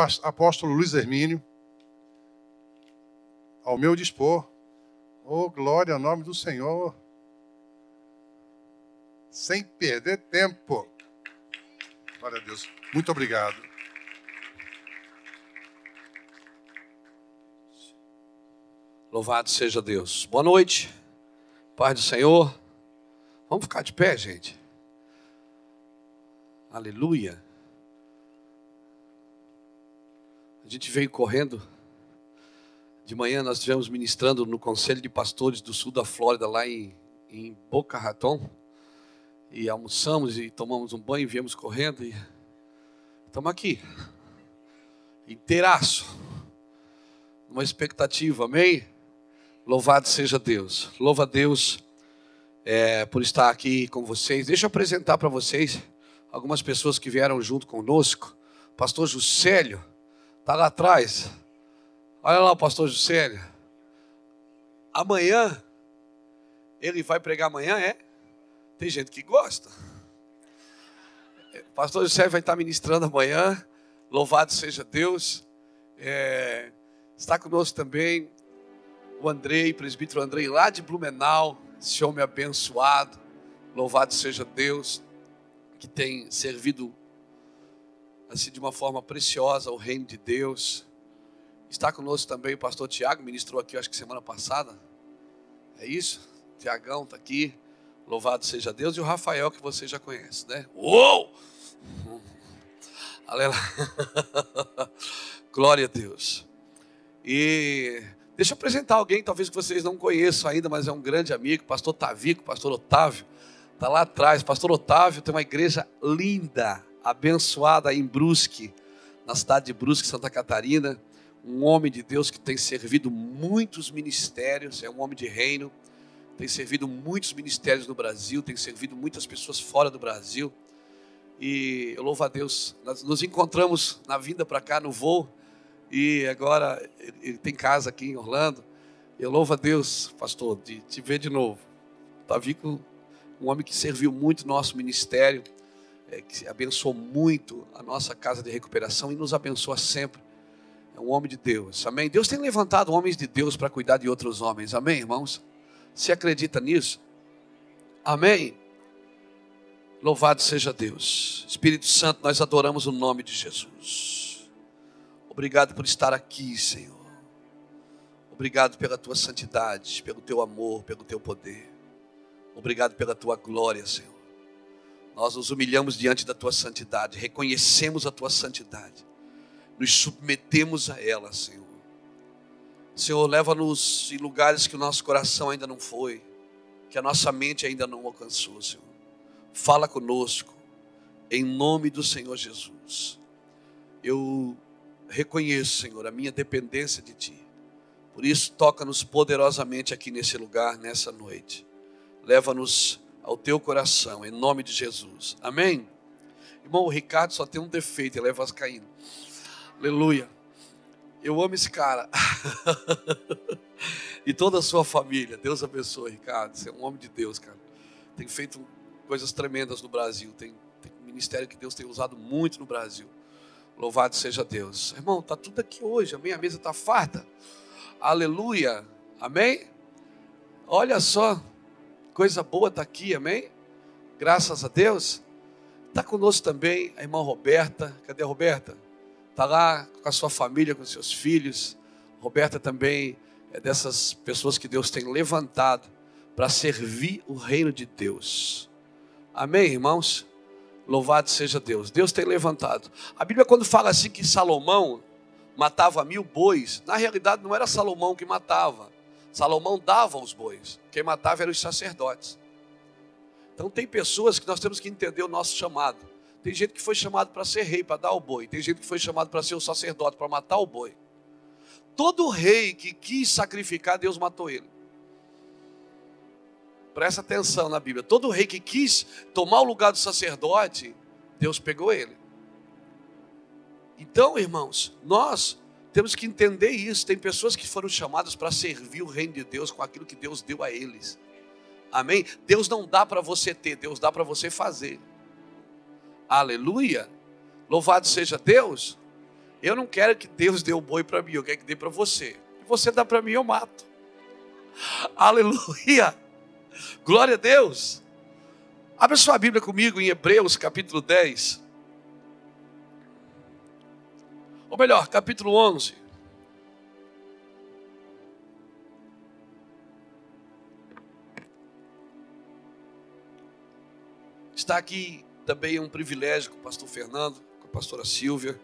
apóstolo Luiz Hermínio, ao meu dispor. Oh, glória ao nome do Senhor. Sem perder tempo. Glória a Deus. Muito obrigado. Louvado seja Deus. Boa noite. Paz do Senhor. Vamos ficar de pé, gente. Aleluia. A gente veio correndo. De manhã nós estivemos ministrando no Conselho de Pastores do Sul da Flórida, lá em Boca Raton. E almoçamos e tomamos um banho, viemos correndo e estamos aqui. Inteiraço. Uma expectativa, amém? Louvado seja Deus. Louva a Deus por estar aqui com vocês. Deixa eu apresentar para vocês algumas pessoas que vieram junto conosco. O pastor Juscelio está lá atrás. Olha lá o pastor Juscelio. Amanhã, ele vai pregar amanhã, é? Tem gente que gosta. O pastor Juscelio vai estar ministrando amanhã. Louvado seja Deus. Está conosco também o Andrei, presbítero Andrei, lá de Blumenau. Esse homem abençoado. Louvado seja Deus, que tem servido assim de uma forma preciosa ao reino de Deus. Está conosco também o pastor Tiago, ministrou aqui, acho que semana passada. É isso? Tiagão está aqui. Louvado seja Deus. E o Rafael, que você já conhece, né? Uou! Aleluia. Glória a Deus. E deixa eu apresentar alguém, talvez que vocês não conheçam ainda, mas é um grande amigo, pastor Tavico, pastor Otávio. Está lá atrás. Pastor Otávio tem uma igreja linda, abençoada em Brusque, na cidade de Brusque, Santa Catarina. Um homem de Deus que tem servido muitos ministérios, é um homem de reino, tem servido muitos ministérios no Brasil, tem servido muitas pessoas fora do Brasil. E eu louvo a Deus, nós nos encontramos na vinda para cá, no voo, e agora ele tem casa aqui em Orlando. Eu louvo a Deus, pastor, de te ver de novo. Tavico, um homem que serviu muito nosso ministério, que abençoou muito a nossa casa de recuperação e nos abençoa sempre. É um homem de Deus, amém? Deus tem levantado homens de Deus para cuidar de outros homens, amém, irmãos? Você acredita nisso? Amém? Louvado seja Deus. Espírito Santo, nós adoramos o nome de Jesus. Obrigado por estar aqui, Senhor. Obrigado pela tua santidade, pelo teu amor, pelo teu poder. Obrigado pela tua glória, Senhor. Nós nos humilhamos diante da tua santidade, reconhecemos a tua santidade. Nos submetemos a ela, Senhor. Senhor, leva-nos em lugares que o nosso coração ainda não foi, que a nossa mente ainda não alcançou, Senhor. Fala conosco, em nome do Senhor Jesus. Eu reconheço, Senhor, a minha dependência de Ti. Por isso, toca-nos poderosamente aqui nesse lugar, nessa noite. Leva-nos ao Teu coração, em nome de Jesus. Amém? Irmão, o Ricardo só tem um defeito, ele é vascaíno. Aleluia. Eu amo esse cara. E toda a sua família. Deus abençoe, Ricardo. Você é um homem de Deus, cara. Tem feito coisas tremendas no Brasil. Tem um ministério que Deus tem usado muito no Brasil. Louvado seja Deus. Irmão, está tudo aqui hoje. Amém? A mesa está farta. Aleluia. Amém? Olha só. Coisa boa está aqui. Amém? Graças a Deus. Está conosco também a irmã Roberta. Cadê a Roberta? Está lá com a sua família, com os seus filhos. Roberta também é dessas pessoas que Deus tem levantado para servir o reino de Deus. Amém, irmãos? Louvado seja Deus. Deus tem levantado. A Bíblia, quando fala assim que Salomão matava 1000 bois, na realidade não era Salomão que matava. Salomão dava os bois. Quem matava eram os sacerdotes. Então tem pessoas que nós temos que entender o nosso chamado. Tem gente que foi chamado para ser rei, para dar o boi. Tem gente que foi chamado para ser o sacerdote, para matar o boi. Todo rei que quis sacrificar, Deus matou ele. Presta atenção na Bíblia. Todo rei que quis tomar o lugar do sacerdote, Deus pegou ele. Então, irmãos, nós temos que entender isso. Tem pessoas que foram chamadas para servir o reino de Deus com aquilo que Deus deu a eles. Amém? Deus não dá para você ter, Deus dá para você fazer. Aleluia. Louvado seja Deus. Eu não quero que Deus dê o boi para mim, eu quero que dê para você. Se você dá para mim, eu mato. Aleluia! Glória a Deus! Abra sua Bíblia comigo em Hebreus capítulo 10. Ou melhor, capítulo 11. Está aqui também um privilégio com o pastor Fernando, com a pastora Silvia.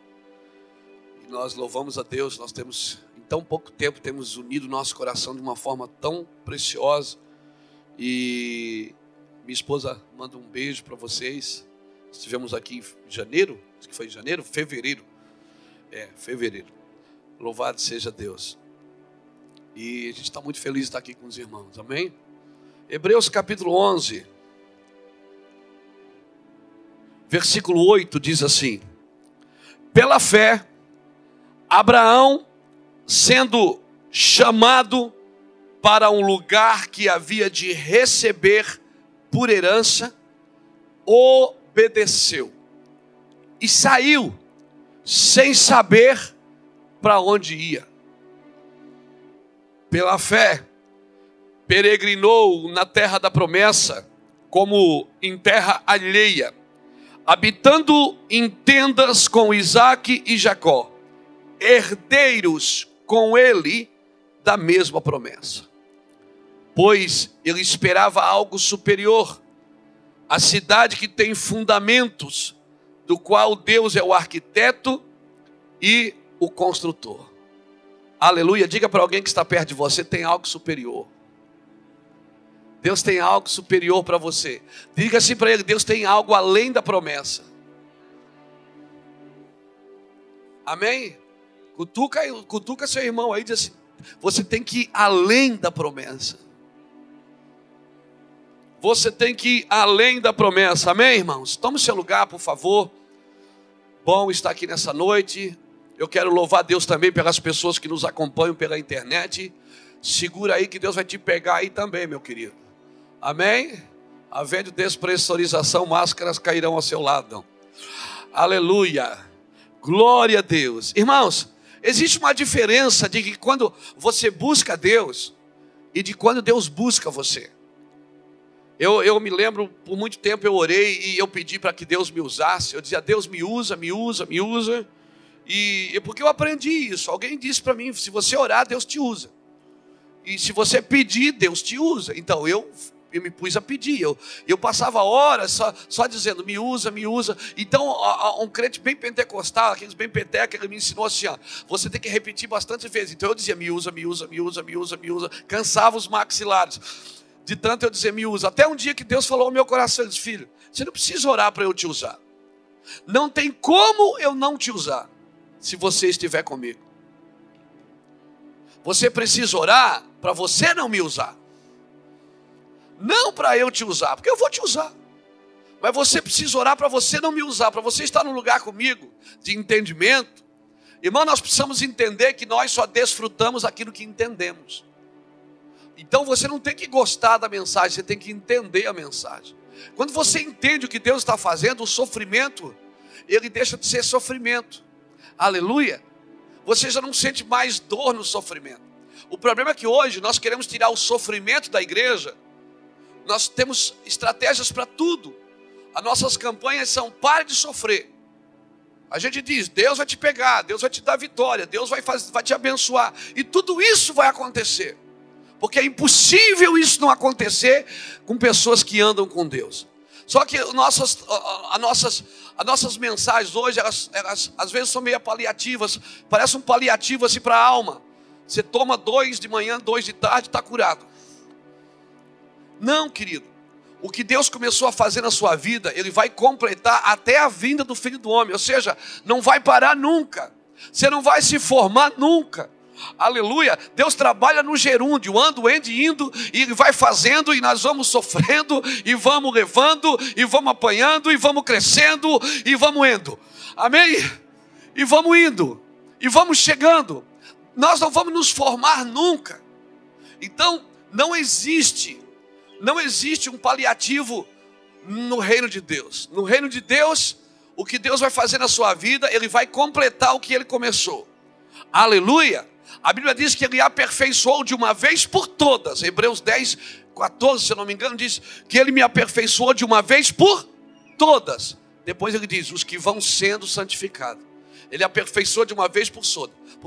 E nós louvamos a Deus, nós temos, em tão pouco tempo, temos unido nosso coração de uma forma tão preciosa. E minha esposa manda um beijo para vocês. Estivemos aqui em janeiro, acho que foi em janeiro, fevereiro. Fevereiro. Louvado seja Deus. E a gente está muito feliz de estar aqui com os irmãos, amém? Hebreus capítulo 11. Versículo 8 diz assim: pela fé, Abraão, sendo chamado para um lugar que havia de receber por herança, obedeceu e saiu sem saber para onde ia. Pela fé, peregrinou na terra da promessa, como em terra alheia, habitando em tendas com Isaque e Jacó, herdeiros com ele da mesma promessa. Pois ele esperava algo superior, a cidade que tem fundamentos, do qual Deus é o arquiteto e o construtor. Aleluia, diga para alguém que está perto de você, tem algo superior. Deus tem algo superior para você. Diga assim para ele, Deus tem algo além da promessa. Amém? Cutuca seu irmão aí e diz assim, você tem que ir além da promessa. Você tem que ir além da promessa. Amém, irmãos? Tome seu lugar, por favor. Bom estar aqui nessa noite. Eu quero louvar Deus também pelas pessoas que nos acompanham pela internet. Segura aí que Deus vai te pegar aí também, meu querido. Amém? Havendo despressurização, máscaras cairão ao seu lado. Aleluia. Glória a Deus. Irmãos, existe uma diferença de que quando você busca Deus e de quando Deus busca você. Eu me lembro, por muito tempo eu orei e eu pedi para que Deus me usasse. Eu dizia, Deus me usa, me usa, me usa. E porque eu aprendi isso. Alguém disse para mim, se você orar, Deus te usa. E se você pedir, Deus te usa. Então eu me pus a pedir. Eu passava horas só dizendo, me usa, me usa. Então um crente bem pentecostal, aqueles bem pentecos, ele me ensinou assim, ó, você tem que repetir bastante vezes. Então eu dizia, me usa, me usa, me usa, me usa, me usa. Cansava os maxilares. De tanto eu dizer, me usa. Até um dia que Deus falou ao meu coração, ele disse, filho, você não precisa orar para eu te usar. Não tem como eu não te usar, se você estiver comigo. Você precisa orar para você não me usar. Não para eu te usar, porque eu vou te usar. Mas você precisa orar para você não me usar, para você estar num lugar comigo de entendimento. Irmão, nós precisamos entender que nós só desfrutamos aquilo que entendemos. Então você não tem que gostar da mensagem, você tem que entender a mensagem. Quando você entende o que Deus está fazendo, o sofrimento, ele deixa de ser sofrimento. Aleluia. Você já não sente mais dor no sofrimento. O problema é que hoje nós queremos tirar o sofrimento da igreja. Nós temos estratégias para tudo. As nossas campanhas são pare de sofrer. A gente diz, Deus vai te pegar, Deus vai te dar vitória, Deus vai te abençoar. E tudo isso vai acontecer. Porque é impossível isso não acontecer com pessoas que andam com Deus. Só que as nossas mensagens hoje, elas às vezes são meio paliativas. Parece um paliativo assim para a alma. Você toma 2 de manhã, 2 de tarde, está curado. Não, querido. O que Deus começou a fazer na sua vida, Ele vai completar até a vinda do Filho do Homem. Ou seja, não vai parar nunca. Você não vai se formar nunca. Aleluia, Deus trabalha no gerúndio, ando, indo, e Ele vai fazendo, e nós vamos sofrendo, e vamos levando, e vamos apanhando, e vamos crescendo, e vamos indo, amém? E vamos indo, e vamos chegando, nós não vamos nos formar nunca. Então, não existe um paliativo no reino de Deus. No reino de Deus, o que Deus vai fazer na sua vida, Ele vai completar o que Ele começou. Aleluia! A Bíblia diz que Ele aperfeiçoou de uma vez por todas. Hebreus 10, 14, se eu não me engano, diz que Ele me aperfeiçoou de uma vez por todas. Depois Ele diz, os que vão sendo santificados. Ele aperfeiçoou de uma vez por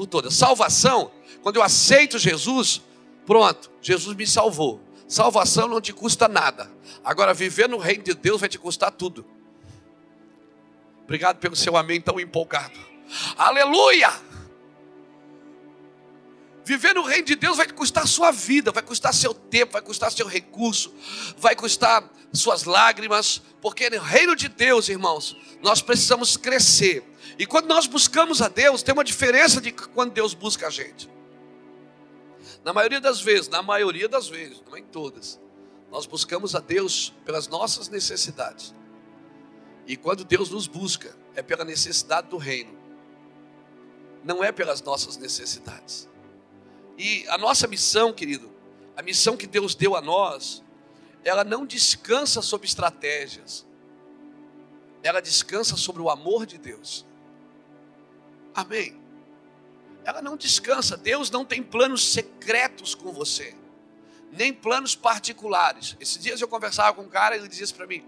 todas. Salvação, quando eu aceito Jesus, pronto, Jesus me salvou. Salvação não te custa nada. Agora, viver no reino de Deus vai te custar tudo. Obrigado pelo seu amém tão empolgado. Aleluia! Viver no reino de Deus vai custar sua vida, vai custar seu tempo, vai custar seu recurso, vai custar suas lágrimas, porque no reino de Deus, irmãos, nós precisamos crescer. E quando nós buscamos a Deus, tem uma diferença de quando Deus busca a gente. Na maioria das vezes, não em todas, nós buscamos a Deus pelas nossas necessidades. E quando Deus nos busca, é pela necessidade do reino, não é pelas nossas necessidades. E a nossa missão, querido, a missão que Deus deu a nós, ela não descansa sobre estratégias, ela descansa sobre o amor de Deus. Amém? Ela não descansa. Deus não tem planos secretos com você, nem planos particulares. Esses dias eu conversava com um cara e ele dizia para mim,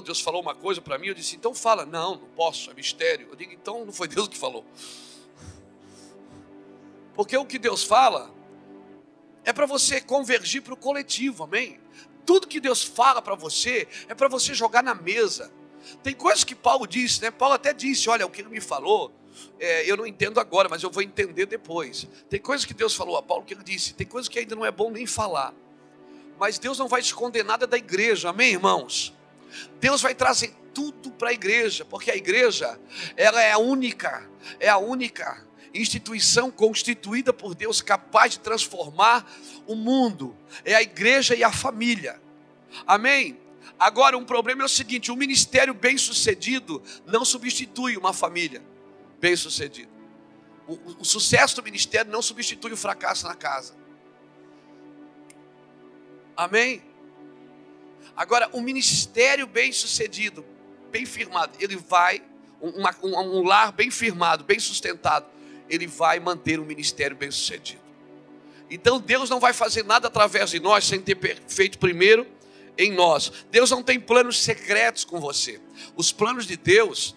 Deus falou uma coisa para mim, eu disse, então fala. Não posso, é mistério. Eu digo, então não foi Deus que falou. Porque o que Deus fala é para você convergir para o coletivo, amém? Tudo que Deus fala para você é para você jogar na mesa. Tem coisas que Paulo disse, né? Paulo até disse, olha, o que ele me falou, eu não entendo agora, mas eu vou entender depois. Tem coisas que Deus falou a Paulo que ele disse, tem coisas que ainda não é bom nem falar. Mas Deus não vai esconder nada da igreja, amém, irmãos? Deus vai trazer tudo para a igreja, porque a igreja, ela é a única instituição constituída por Deus capaz de transformar o mundo. É a igreja e a família. Amém? Agora, um problema é o seguinte, um ministério bem-sucedido não substitui uma família bem-sucedida. O sucesso do ministério não substitui o fracasso na casa. Amém? Agora, um ministério bem-sucedido, bem firmado, ele vai, um lar bem firmado, bem sustentado, ele vai manter um ministério bem-sucedido. Então Deus não vai fazer nada através de nós sem ter feito primeiro em nós. Deus não tem planos secretos com você. Os planos de Deus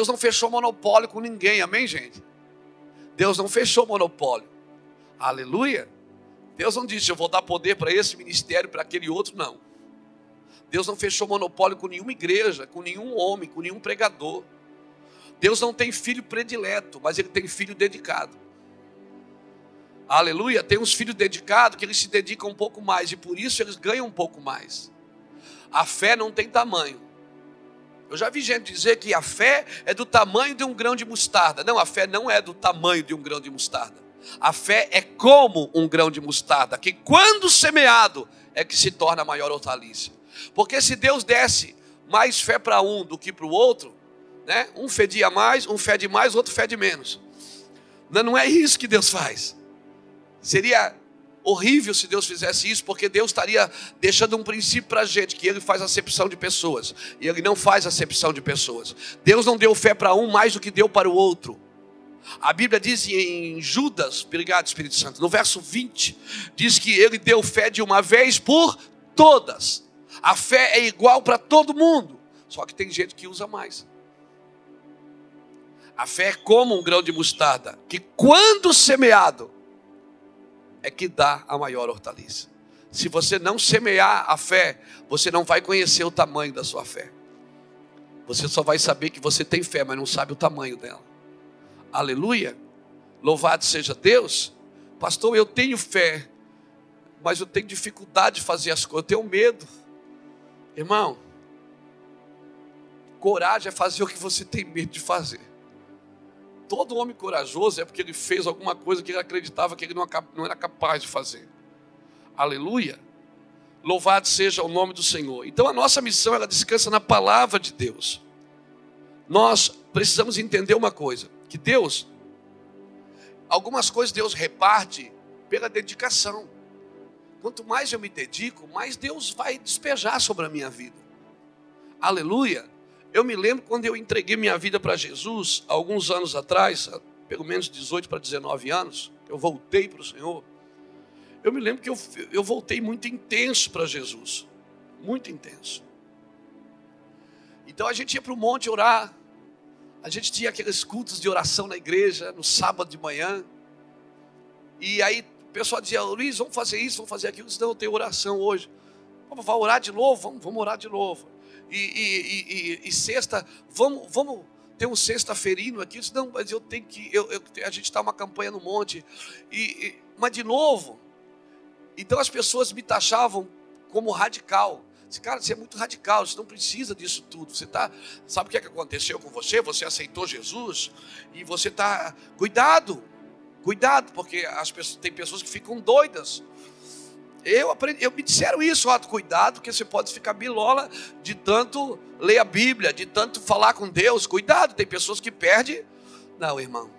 não fechou monopólio com ninguém, amém, gente? Deus não fechou monopólio. Aleluia. Deus não disse, eu vou dar poder para esse ministério, para aquele outro, não. Deus não fechou monopólio com nenhuma igreja, com nenhum homem, com nenhum pregador. Deus não tem filho predileto, mas Ele tem filho dedicado. Aleluia, tem uns filhos dedicados que eles se dedicam um pouco mais, e por isso eles ganham um pouco mais. A fé não tem tamanho. Eu já vi gente dizer que a fé é do tamanho de um grão de mostarda. Não, a fé não é do tamanho de um grão de mostarda. A fé é como um grão de mostarda, que quando semeado é que se torna a maior hortaliça. Porque se Deus desse mais fé para um do que para o outro, né? Um fedia mais, um fede mais, outro fede menos. Não é isso que Deus faz. Seria horrível se Deus fizesse isso, porque Deus estaria deixando um princípio para a gente, que Ele faz acepção de pessoas, e Ele não faz acepção de pessoas. Deus não deu fé para um mais do que deu para o outro. A Bíblia diz em Judas, obrigado Espírito Santo, no verso 20, diz que Ele deu fé de uma vez por todas. A fé é igual para todo mundo, só que tem gente que usa mais. A fé é como um grão de mostarda, que quando semeado, é que dá a maior hortaliça. Se você não semear a fé, você não vai conhecer o tamanho da sua fé. Você só vai saber que você tem fé, mas não sabe o tamanho dela. Aleluia. Louvado seja Deus. Pastor, eu tenho fé, mas eu tenho dificuldade de fazer as coisas, eu tenho medo. Irmão, coragem é fazer o que você tem medo de fazer. Todo homem corajoso é porque ele fez alguma coisa que ele acreditava que ele não era capaz de fazer. Aleluia. Louvado seja o nome do Senhor. Então a nossa missão, ela descansa na palavra de Deus. Nós precisamos entender uma coisa, que Deus, algumas coisas Deus reparte pela dedicação. Quanto mais eu me dedico, mais Deus vai despejar sobre a minha vida. Aleluia. Eu me lembro quando eu entreguei minha vida para Jesus, alguns anos atrás, pelo menos 18 para 19 anos, eu voltei para o Senhor. Eu me lembro que eu voltei muito intenso para Jesus. Muito intenso. Então a gente ia para o monte orar. A gente tinha aqueles cultos de oração na igreja, no sábado de manhã. E aí o pessoal dizia, Luiz, vamos fazer isso, vamos fazer aquilo. Senão eu tenho oração hoje. Vai orar de novo? Vamos orar de novo. E sexta, vamos ter um sexta-feirino aqui. Eu disse, não, mas eu tenho que... a gente está uma campanha no monte. Mas de novo... Então as pessoas me taxavam como radical. Disse, cara, você é muito radical, você não precisa disso tudo. Você tá, sabe o que aconteceu com você? Você aceitou Jesus e você está... Cuidado, porque tem pessoas que ficam doidas. Me disseram isso, cuidado, porque você pode ficar bilola de tanto ler a Bíblia, de tanto falar com Deus. Cuidado, tem pessoas que perdem. Não, irmão.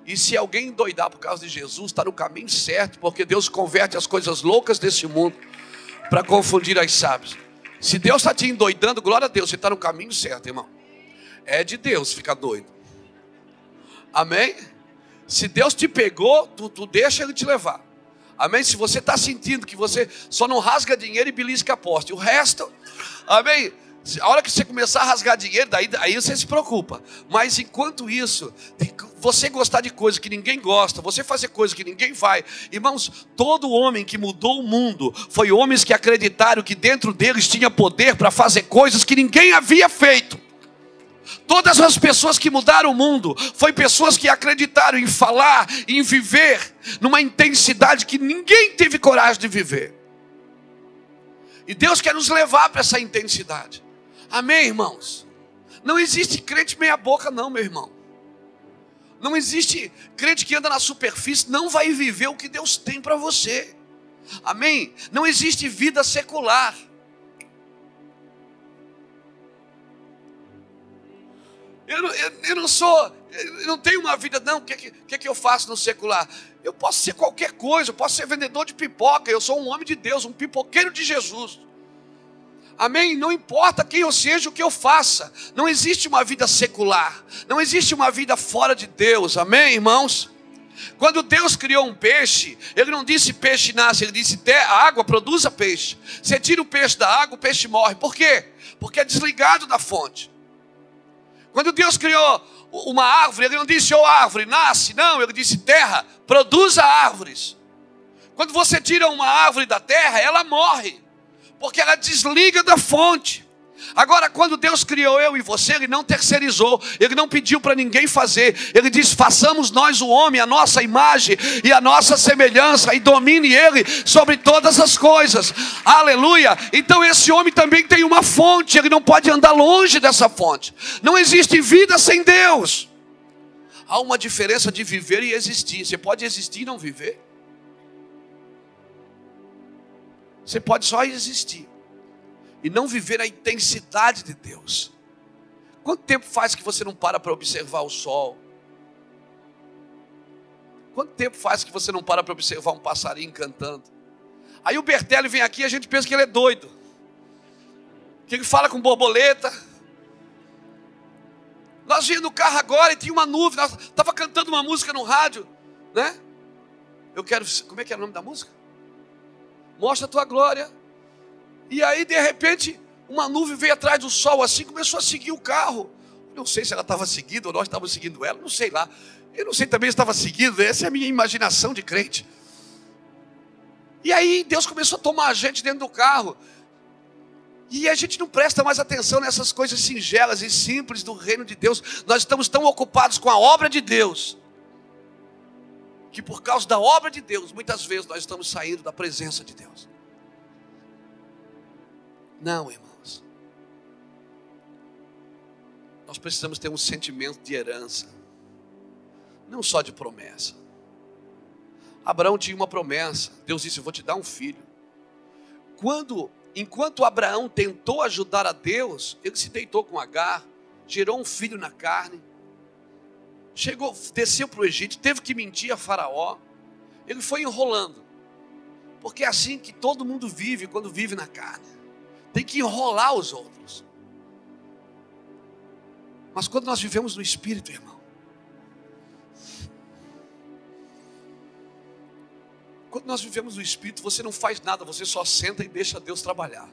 E se alguém endoidar por causa de Jesus, está no caminho certo, porque Deus converte as coisas loucas desse mundo para confundir as sábias. Se Deus está te endoidando, glória a Deus, você está no caminho certo, irmão. É de Deus ficar doido. Amém? Se Deus te pegou, tu deixa Ele te levar. Amém? Se você está sentindo que você só não rasga dinheiro e belisca a poste, o resto, amém? A hora que você começar a rasgar dinheiro, aí você se preocupa. Mas enquanto isso, você gostar de coisa que ninguém gosta, você fazer coisa que ninguém faz. Irmãos, todo homem que mudou o mundo foi homens que acreditaram que dentro deles tinha poder para fazer coisas que ninguém havia feito. Todas as pessoas que mudaram o mundo foi pessoas que acreditaram em falar, em viver numa intensidade que ninguém teve coragem de viver. E Deus quer nos levar para essa intensidade. Amém, irmãos? Não existe crente meia boca não, meu irmão. Não existe crente que anda na superfície, não vai viver o que Deus tem para você. Amém? Não existe vida secular. Eu não tenho uma vida não, o que eu faço no secular? Eu posso ser qualquer coisa, eu posso ser vendedor de pipoca, eu sou um homem de Deus, um pipoqueiro de Jesus. Amém? Não importa quem eu seja, o que eu faça. Não existe uma vida secular. Não existe uma vida fora de Deus. Amém, irmãos? Quando Deus criou um peixe, Ele não disse peixe nasce, Ele disse a água produza peixe. Você tira o peixe da água, o peixe morre. Por quê? Porque é desligado da fonte. Quando Deus criou uma árvore, Ele não disse árvore nasce. Não, Ele disse terra, produza árvores. Quando você tira uma árvore da terra, ela morre. Porque ela desliga da fonte. Agora, quando Deus criou eu e você, Ele não terceirizou. Ele não pediu para ninguém fazer. Ele disse, façamos nós o homem, a nossa imagem e a nossa semelhança, e domine Ele sobre todas as coisas. Aleluia. Então esse homem também tem uma fonte. Ele não pode andar longe dessa fonte. Não existe vida sem Deus. Há uma diferença de viver e existir. Você pode existir e não viver. Você pode só existir e não viver a intensidade de Deus. Quanto tempo faz que você não para observar o sol? Quanto tempo faz que você não para observar um passarinho cantando? Aí o Bertelli vem aqui e a gente pensa que ele é doido, que ele fala com borboleta. Nós vínhamos no carro agora e tinha uma nuvem, estava cantando uma música no rádio, né? Como é que é o nome da música? Mostra a tua glória. E aí de repente uma nuvem veio atrás do sol assim, começou a seguir o carro. Não sei se ela estava seguindo ou nós estávamos seguindo ela, não sei lá. Eu não sei também se estava seguindo, essa é a minha imaginação de crente. E aí Deus começou a tomar a gente dentro do carro. E a gente não presta mais atenção nessas coisas singelas e simples do reino de Deus. Nós estamos tão ocupados com a obra de Deus, que por causa da obra de Deus, muitas vezes nós estamos saindo da presença de Deus. Não, irmãos. Nós precisamos ter um sentimento de herança, não só de promessa. Abraão tinha uma promessa. Deus disse, eu vou te dar um filho. Enquanto Abraão tentou ajudar a Deus, ele se deitou com Agar, gerou um filho na carne. Desceu para o Egito, teve que mentir a Faraó. Ele foi enrolando. Porque é assim que todo mundo vive quando vive na carne. Tem que enrolar os outros. Mas quando nós vivemos no Espírito, irmão, quando nós vivemos no Espírito, você não faz nada, você só senta e deixa Deus trabalhar.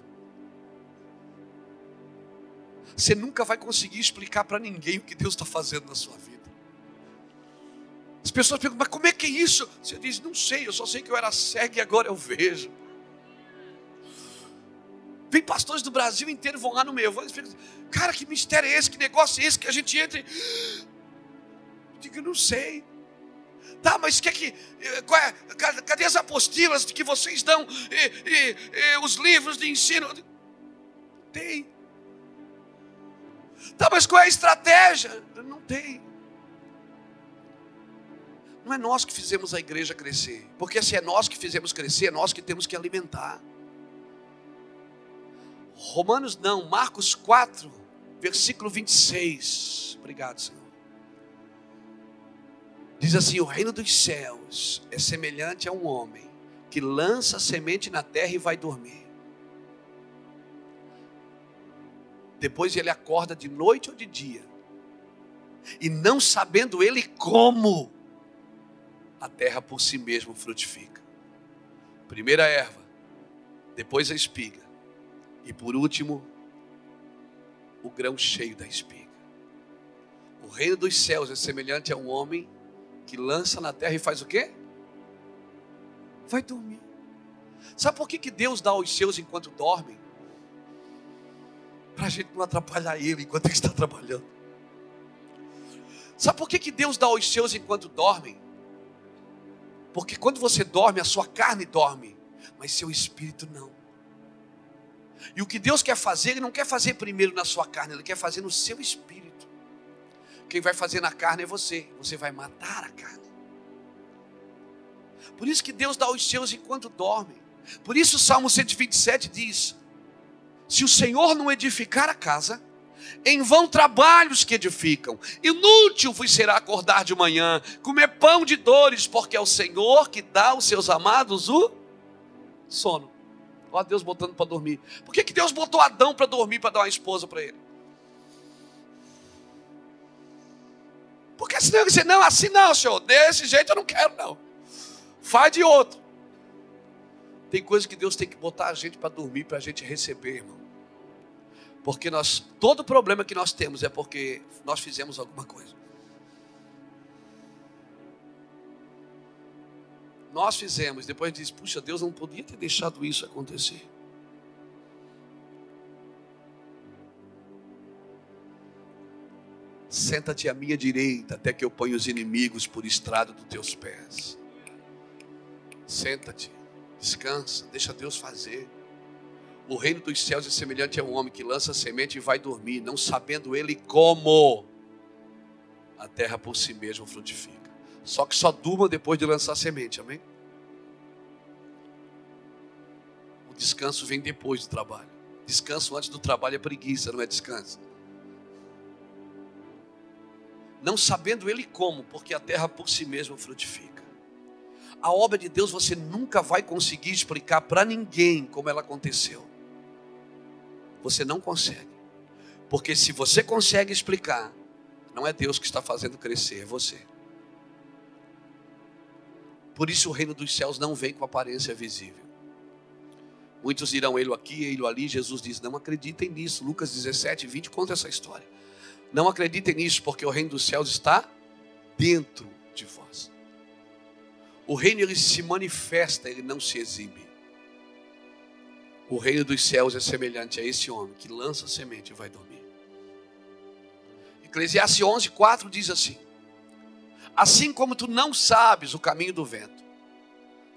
Você nunca vai conseguir explicar para ninguém o que Deus está fazendo na sua vida. As pessoas perguntam, mas como é que é isso? Você diz, não sei, eu só sei que eu era cego e agora eu vejo. Vem pastores do Brasil inteiro, vão lá no meu evento e ficam, cara, que mistério é esse? Que negócio é esse que a gente entra e... Eu digo, não sei. Tá, mas cadê as apostilas que vocês dão? Os livros de ensino? Tem. Tá, mas qual é a estratégia? Não tem. Não é nós que fizemos a igreja crescer. Porque se é nós que fizemos crescer, é nós que temos que alimentar. Marcos 4, versículo 26. Obrigado, Senhor. Diz assim, o reino dos céus é semelhante a um homem que lança a semente na terra e vai dormir. Depois ele acorda de noite ou de dia. E não sabendo ele como, a terra por si mesmo frutifica. Primeiro a erva, depois a espiga. E por último, o grão cheio da espiga. O reino dos céus é semelhante a um homem que lança na terra e faz o quê? Vai dormir. Sabe por que Deus dá aos seus enquanto dormem? Para a gente não atrapalhar Ele enquanto Ele está trabalhando. Sabe por que Deus dá aos seus enquanto dormem? Porque quando você dorme, a sua carne dorme, mas seu espírito não. E o que Deus quer fazer, Ele não quer fazer primeiro na sua carne, Ele quer fazer no seu espírito. Quem vai fazer na carne é você. Você vai matar a carne. Por isso que Deus dá aos seus enquanto dormem. Por isso o Salmo 127 diz, se o Senhor não edificar a casa, em vão trabalhos que edificam. Inútil vos será acordar de manhã, comer pão de dores, porque é o Senhor que dá aos seus amados o sono. Olha Deus botando para dormir. Por que Deus botou Adão para dormir, para dar uma esposa para ele? Porque senão ele diz, não, assim não, Senhor, desse jeito eu não quero não. Faz de outro. Tem coisas que Deus tem que botar a gente para dormir, para a gente receber, irmão. Porque todo problema que nós temos é porque nós fizemos alguma coisa. Nós fizemos, depois diz, puxa, Deus não podia ter deixado isso acontecer. Senta-te à minha direita, até que eu ponha os inimigos por estrado dos teus pés. Senta-te, descansa, deixa Deus fazer. O reino dos céus é semelhante a um homem que lança a semente e vai dormir, não sabendo ele como a terra por si mesma frutifica. Só que só durma depois de lançar a semente, amém? O descanso vem depois do trabalho. Descanso antes do trabalho é preguiça, não é descanso. Não sabendo ele como, porque a terra por si mesma frutifica. A obra de Deus você nunca vai conseguir explicar para ninguém como ela aconteceu. Você não consegue. Porque se você consegue explicar, não é Deus que está fazendo crescer, é você. Por isso o reino dos céus não vem com aparência visível. Muitos irão ele aqui, ele ali. Jesus diz, não acreditem nisso. Lucas 17, 20 conta essa história. Não acreditem nisso, porque o reino dos céus está dentro de vós. O reino ele se manifesta, ele não se exibe. O reino dos céus é semelhante a esse homem que lança a semente e vai dormir. Eclesiastes 11, 4 diz assim, assim como tu não sabes o caminho do vento,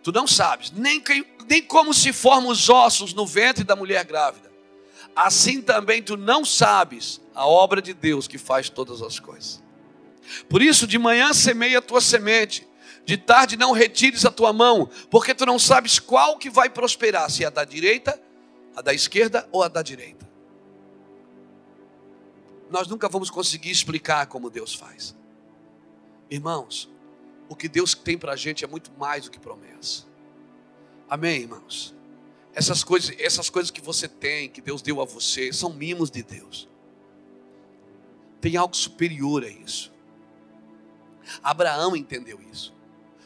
tu não sabes nem como se formam os ossos no ventre da mulher grávida, assim também tu não sabes a obra de Deus que faz todas as coisas. Por isso de manhã semeia a tua semente, de tarde não retires a tua mão, porque tu não sabes qual que vai prosperar, se é a da direita, a da esquerda ou a da direita. Nós nunca vamos conseguir explicar como Deus faz. Irmãos, o que Deus tem para a gente é muito mais do que promessa. Amém, irmãos? Essas coisas que você tem, que Deus deu a você, são mimos de Deus. Tem algo superior a isso. Abraão entendeu isso.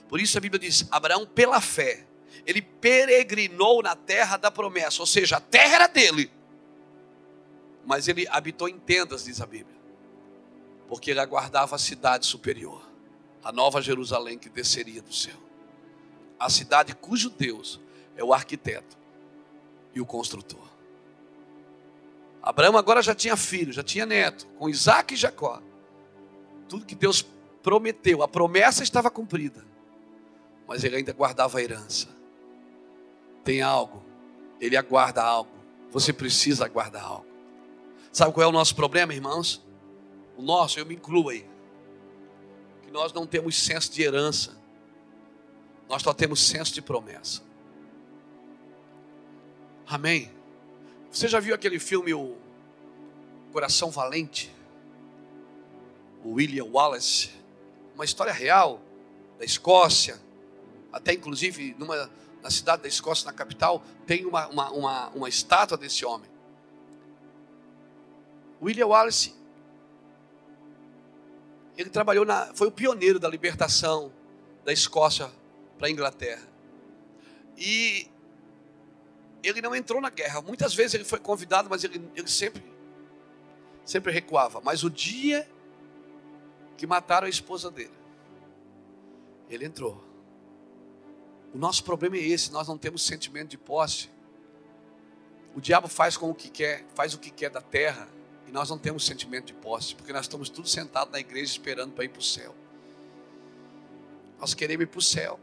Por isso a Bíblia diz, Abraão pela fé, ele peregrinou na terra da promessa, ou seja, a terra era dele, mas ele habitou em tendas, diz a Bíblia, porque ele aguardava a cidade superior, a nova Jerusalém que desceria do céu, a cidade cujo Deus é o arquiteto e o construtor. Abraão agora já tinha filho, já tinha neto, com Isaac e Jacó. Tudo que Deus prometeu, a promessa estava cumprida, mas ele ainda guardava a herança. Tem algo, ele aguarda algo, você precisa aguardar algo. Sabe qual é o nosso problema, irmãos? O nosso, eu me incluo aí, que nós não temos senso de herança, nós só temos senso de promessa. Amém? Você já viu aquele filme, O Coração Valente? O William Wallace, uma história real da Escócia, até inclusive na cidade da Escócia, na capital, tem uma estátua desse homem. William Wallace, ele trabalhou foi o pioneiro da libertação da Escócia para a Inglaterra. E ele não entrou na guerra. Muitas vezes ele foi convidado, mas ele sempre recuava. Mas o dia que mataram a esposa dele, ele entrou. O nosso problema é esse, nós não temos sentimento de posse. O diabo faz o que quer da terra, e nós não temos sentimento de posse, porque nós estamos todos sentados na igreja esperando para ir para o céu. Nós queremos ir para o céu.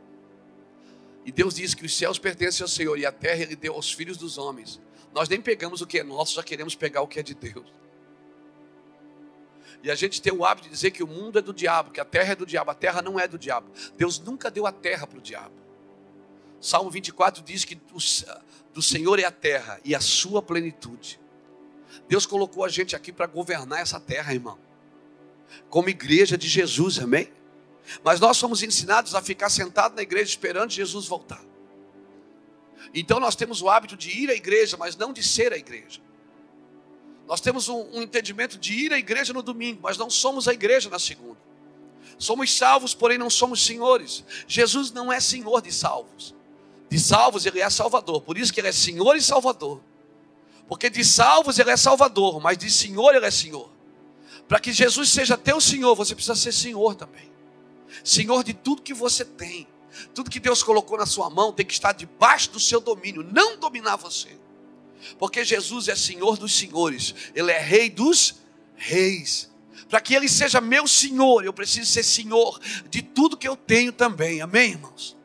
E Deus diz que os céus pertencem ao Senhor e a terra Ele deu aos filhos dos homens. Nós nem pegamos o que é nosso, já queremos pegar o que é de Deus. E a gente tem o hábito de dizer que o mundo é do diabo, que a terra é do diabo. A terra não é do diabo. Deus nunca deu a terra para o diabo. Salmo 24 diz que do Senhor é a terra e a sua plenitude. Deus colocou a gente aqui para governar essa terra, irmão, como igreja de Jesus, amém? Mas nós somos ensinados a ficar sentados na igreja esperando Jesus voltar. Então nós temos o hábito de ir à igreja, mas não de ser a igreja. Nós temos um entendimento de ir à igreja no domingo, mas não somos a igreja na segunda. Somos salvos, porém não somos senhores. Jesus não é senhor de salvos. De salvos Ele é salvador, por isso que Ele é senhor e salvador. Porque de salvos Ele é salvador, mas de senhor Ele é senhor. Para que Jesus seja teu senhor, você precisa ser senhor também. Senhor de tudo que você tem. Tudo que Deus colocou na sua mão tem que estar debaixo do seu domínio, não dominar você. Porque Jesus é Senhor dos senhores, Ele é Rei dos reis. Para que Ele seja meu Senhor, eu preciso ser Senhor de tudo que eu tenho também, amém, irmãos?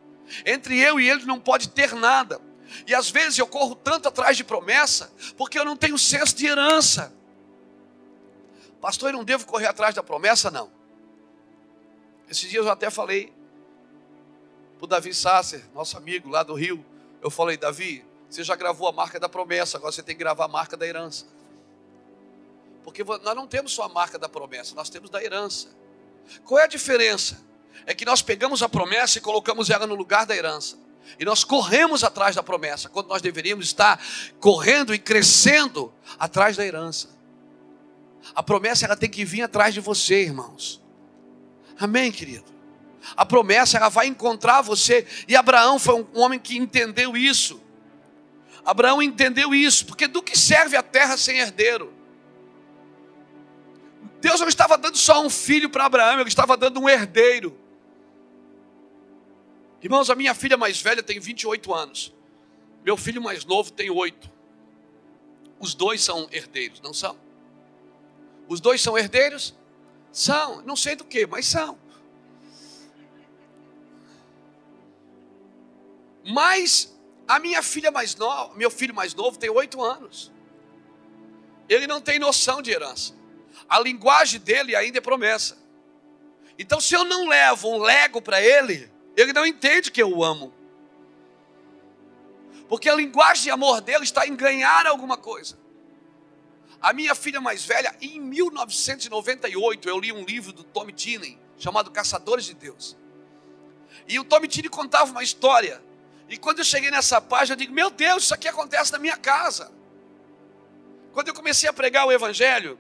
Entre eu e Ele não pode ter nada. E às vezes eu corro tanto atrás de promessa, porque eu não tenho senso de herança. Pastor, eu não devo correr atrás da promessa? Não. Esses dias eu até falei para o Davi Sasser, nosso amigo lá do Rio. Eu falei, Davi, você já gravou a marca da promessa, agora você tem que gravar a marca da herança. Porque nós não temos só a marca da promessa, nós temos da herança. Qual é a diferença? É que nós pegamos a promessa e colocamos ela no lugar da herança. E nós corremos atrás da promessa, quando nós deveríamos estar correndo e crescendo atrás da herança. A promessa ela tem que vir atrás de você, irmãos. Amém, querido? A promessa ela vai encontrar você. E Abraão foi um homem que entendeu isso. Abraão entendeu isso, porque do que serve a terra sem herdeiro? Deus não estava dando só um filho para Abraão, Ele estava dando um herdeiro. Irmãos, a minha filha mais velha tem 28 anos. Meu filho mais novo tem 8. Os dois são herdeiros, não são? Os dois são herdeiros? São, não sei do que, mas são. Mas a minha filha mais nova, meu filho mais novo tem 8 anos. Ele não tem noção de herança. A linguagem dele ainda é promessa. Então se eu não levo um Lego para ele, ele não entende que eu o amo. Porque a linguagem de amor dele está em ganhar alguma coisa. A minha filha mais velha, em 1998, eu li um livro do Tom Tinney, chamado Caçadores de Deus. E o Tom Tinney contava uma história. E quando eu cheguei nessa página, eu digo, meu Deus, isso aqui acontece na minha casa. Quando eu comecei a pregar o Evangelho,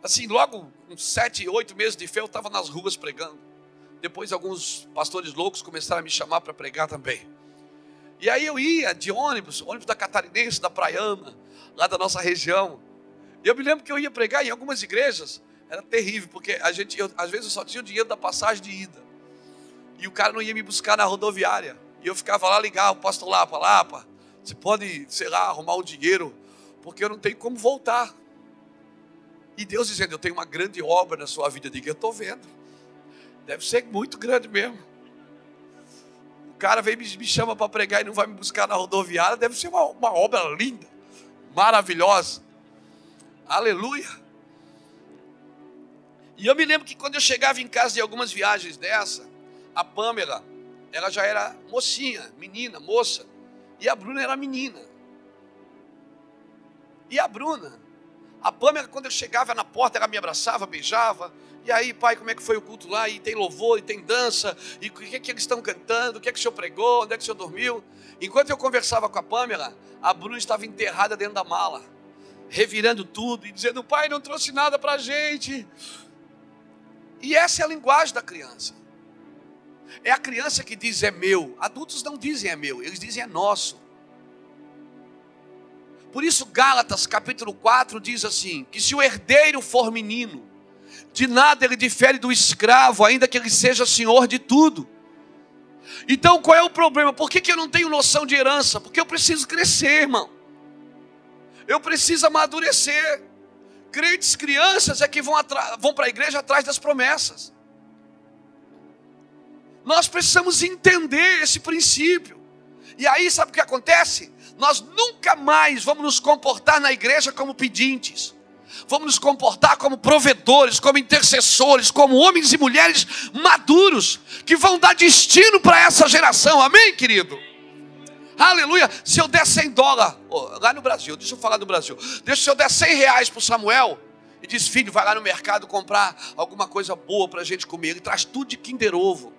Assim, logo uns 7, 8 meses de fé, eu estava nas ruas pregando. Depois alguns pastores loucos começaram a me chamar para pregar também. E aí eu ia de ônibus da Catarinense, da Praiana, lá da nossa região. E eu me lembro que eu ia pregar em algumas igrejas. Era terrível, porque às vezes eu só tinha o dinheiro da passagem de ida. E o cara não ia me buscar na rodoviária. E eu ficava lá, ligava, pastor Lapa, você pode, sei lá, arrumar o dinheiro, porque eu não tenho como voltar. E Deus dizendo, eu tenho uma grande obra na sua vida. Eu digo, eu estou vendo. Deve ser muito grande mesmo. O cara vem me chama para pregar e não vai me buscar na rodoviária. Deve ser uma obra linda, maravilhosa. Aleluia. E eu me lembro que quando eu chegava em casa de algumas viagens dessa, a Pamela, ela já era mocinha, menina, moça. E a Bruna era menina. E a Pamela, quando eu chegava na porta, ela me abraçava, beijava. E aí, pai, como é que foi o culto lá? E tem louvor, e tem dança. E o que é que eles estão cantando? O que é que o senhor pregou? Onde é que o senhor dormiu? Enquanto eu conversava com a Pamela, a Bruna estava enterrada dentro da mala, revirando tudo e dizendo, pai, não trouxe nada para a gente. E essa é a linguagem da criança. É a criança que diz é meu. Adultos não dizem é meu, eles dizem é nosso. Por isso Gálatas capítulo 4 diz assim, que se o herdeiro for menino, de nada ele difere do escravo, ainda que ele seja senhor de tudo. Então qual é o problema? Por que eu não tenho noção de herança? Porque eu preciso crescer, irmão. Eu preciso amadurecer. Crentes, crianças é que vão para a igreja atrás das promessas. Nós precisamos entender esse princípio. E aí sabe o que acontece? Nós nunca mais vamos nos comportar na igreja como pedintes. Vamos nos comportar como provedores, como intercessores, como homens e mulheres maduros, que vão dar destino para essa geração. Amém, querido? Aleluia. Se eu der $100, lá no Brasil, deixa eu falar do Brasil. Se eu der R$100 para o Samuel, e diz, filho, vai lá no mercado comprar alguma coisa boa para a gente comer. Ele traz tudo de Kinder Ovo.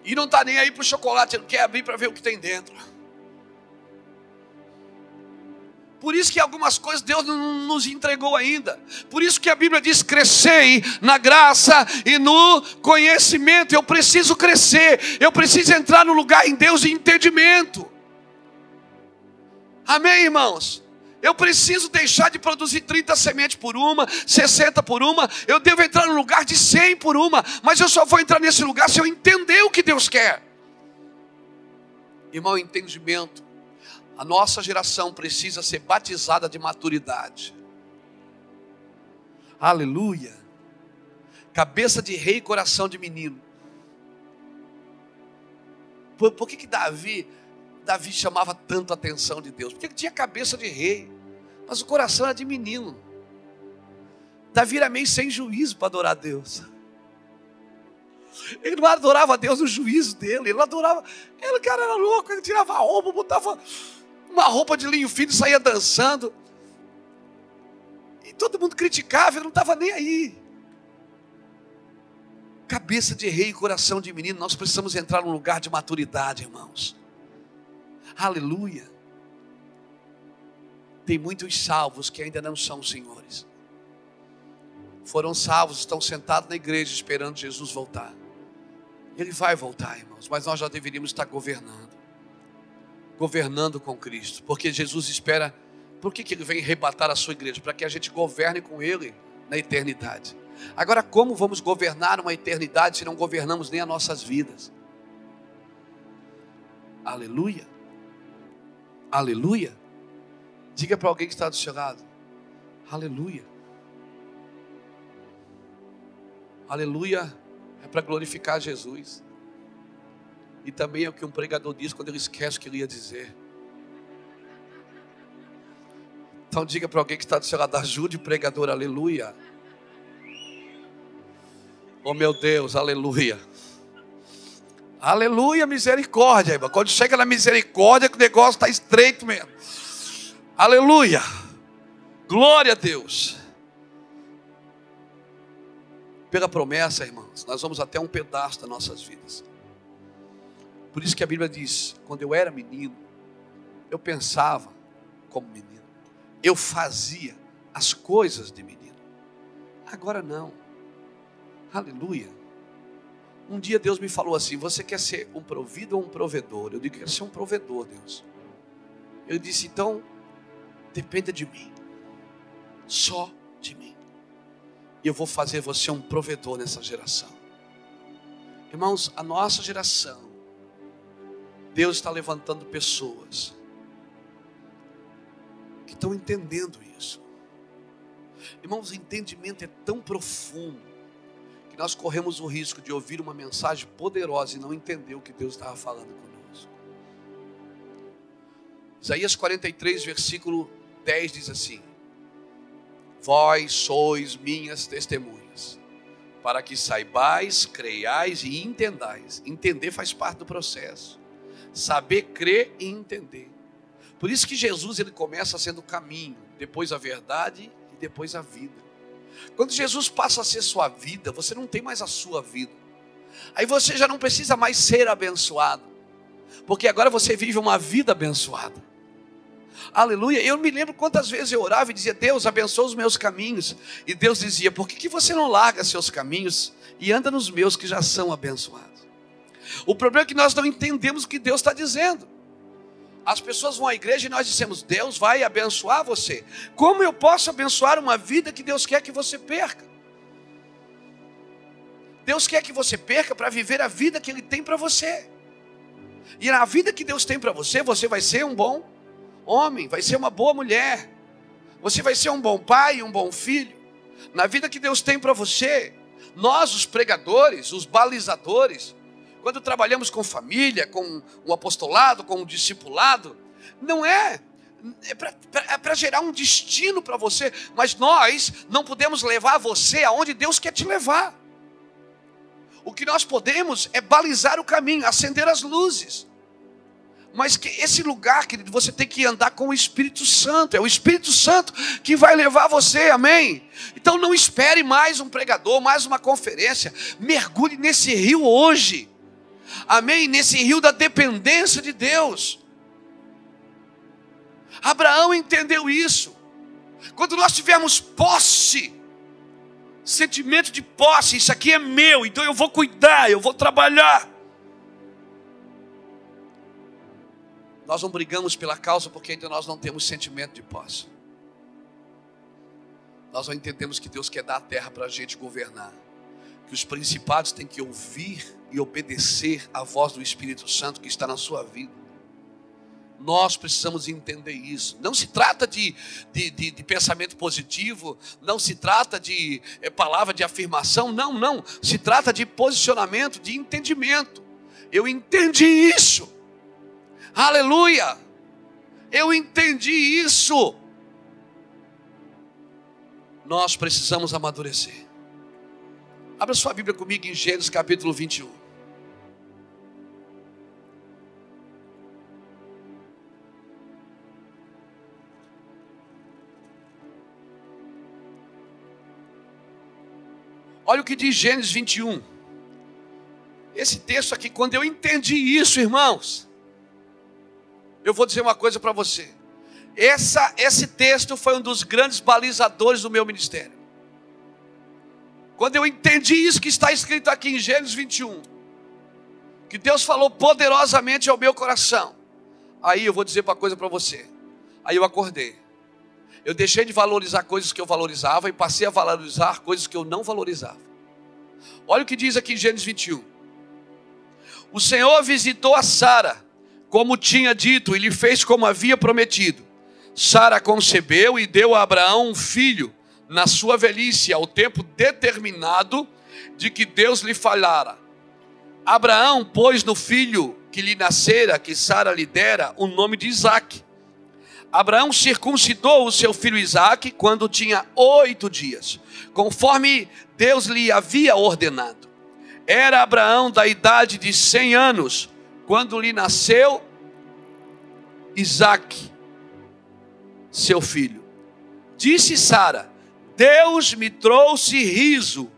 E não está nem aí para o chocolate, ele quer abrir para ver o que tem dentro. Por isso que algumas coisas Deus não nos entregou ainda. Por isso que a Bíblia diz, crescei na graça e no conhecimento. Eu preciso crescer, eu preciso entrar no lugar em Deus de entendimento. Amém, irmãos? Eu preciso deixar de produzir 30 sementes por uma, 60 por uma. Eu devo entrar no lugar de 100 por uma. Mas eu só vou entrar nesse lugar se eu entender o que Deus quer. Irmão, entendimento. A nossa geração precisa ser batizada de maturidade. Aleluia. Cabeça de rei e coração de menino. Por que Davi chamava tanto a atenção de Deus? Porque ele tinha cabeça de rei, mas o coração era de menino. Davi era meio sem juízo para adorar a Deus. Ele não adorava a Deus no juízo dele. Ele adorava. O cara era louco. Ele tirava a roupa, botava uma roupa de linho fino e saía dançando. E todo mundo criticava. Ele não estava nem aí. Cabeça de rei e coração de menino. Nós precisamos entrar num lugar de maturidade, irmãos. Aleluia. Tem muitos salvos que ainda não são senhores. Foram salvos, estão sentados na igreja esperando Jesus voltar. Ele vai voltar, irmãos, mas nós já deveríamos estar governando com Cristo, porque Jesus espera. Por que Ele vem arrebatar a sua igreja? Para que a gente governe com Ele na eternidade. Agora, como vamos governar uma eternidade se não governamos nem as nossas vidas? Aleluia. Aleluia. Diga para alguém que está do seu lado, aleluia. Aleluia é para glorificar Jesus. E também é o que um pregador diz quando ele esquece o que ele ia dizer. Então diga para alguém que está do seu lado, ajude o pregador, aleluia. Oh meu Deus, aleluia. Aleluia, misericórdia, irmão. Quando chega na misericórdia, que o negócio está estreito mesmo. Aleluia. Glória a Deus. Pela promessa, irmãos, nós vamos até um pedaço das nossas vidas. Por isso que a Bíblia diz, quando eu era menino, eu pensava como menino. Eu fazia as coisas de menino. Agora não. Aleluia. Um dia Deus me falou assim: você quer ser um provido ou um provedor? Eu digo que quero ser um provedor, Deus. Eu disse: então, dependa de mim. Só de mim. E eu vou fazer você um provedor nessa geração. Irmãos, a nossa geração, Deus está levantando pessoas que estão entendendo isso. Irmãos, o entendimento é tão profundo que nós corremos o risco de ouvir uma mensagem poderosa e não entender o que Deus estava falando conosco. Isaías 43, versículo 10 diz assim: vós sois minhas testemunhas, para que saibais, creiais e entendais. Entender faz parte do processo. Saber, crer e entender. Por isso que Jesus, ele começa sendo o caminho, depois a verdade e depois a vida. Quando Jesus passa a ser sua vida, você não tem mais a sua vida. Aí você já não precisa mais ser abençoado, porque agora você vive uma vida abençoada. Aleluia. Eu me lembro quantas vezes eu orava e dizia: Deus, abençoa os meus caminhos. E Deus dizia: por que você não larga seus caminhos e anda nos meus que já são abençoados? O problema é que nós não entendemos o que Deus está dizendo. As pessoas vão à igreja e nós dissemos: Deus vai abençoar você. Como eu posso abençoar uma vida que Deus quer que você perca? Deus quer que você perca para viver a vida que Ele tem para você. E na vida que Deus tem para você, você vai ser um bom homem, vai ser uma boa mulher, você vai ser um bom pai, um bom filho. Na vida que Deus tem para você, nós, os pregadores, os balizadores, quando trabalhamos com família, com o apostolado, com o discipulado, não é para gerar um destino para você, mas nós não podemos levar você aonde Deus quer te levar. O que nós podemos é balizar o caminho, acender as luzes. Mas que esse lugar, querido, você tem que andar com o Espírito Santo. É o Espírito Santo que vai levar você, amém? Então não espere mais um pregador, mais uma conferência. Mergulhe nesse rio hoje, amém? Nesse rio da dependência de Deus. Abraão entendeu isso. Quando nós tivermos posse, sentimento de posse, isso aqui é meu, então eu vou cuidar, eu vou trabalhar. Nós não brigamos pela causa porque ainda nós não temos sentimento de posse. Nós não entendemos que Deus quer dar a terra para a gente governar. Que os principados têm que ouvir e obedecer à voz do Espírito Santo que está na sua vida. Nós precisamos entender isso. Não se trata de pensamento positivo, não se trata de palavra de afirmação, não. Se trata de posicionamento, de entendimento. Eu entendi isso. Aleluia! Eu entendi isso. Nós precisamos amadurecer. Abra sua Bíblia comigo em Gênesis capítulo 21. Olha o que diz Gênesis 21. Esse texto aqui, quando eu entendi isso, irmãos, eu vou dizer uma coisa para você. Esse texto foi um dos grandes balizadores do meu ministério. Quando eu entendi isso que está escrito aqui em Gênesis 21, que Deus falou poderosamente ao meu coração, aí eu vou dizer uma coisa para você. Aí eu acordei. Eu deixei de valorizar coisas que eu valorizava e passei a valorizar coisas que eu não valorizava. Olha o que diz aqui em Gênesis 21. O Senhor visitou a Sara, como tinha dito, e lhe fez como havia prometido. Sara concebeu e deu a Abraão um filho na sua velhice, ao tempo determinado de que Deus lhe falara. Abraão pôs no filho que lhe nascera, que Sara lhe dera, o nome de Isaque. Abraão circuncidou o seu filho Isaque quando tinha 8 dias, conforme Deus lhe havia ordenado. Era Abraão da idade de 100 anos, quando lhe nasceu Isaque, seu filho. Disse Sara: Deus me trouxe riso,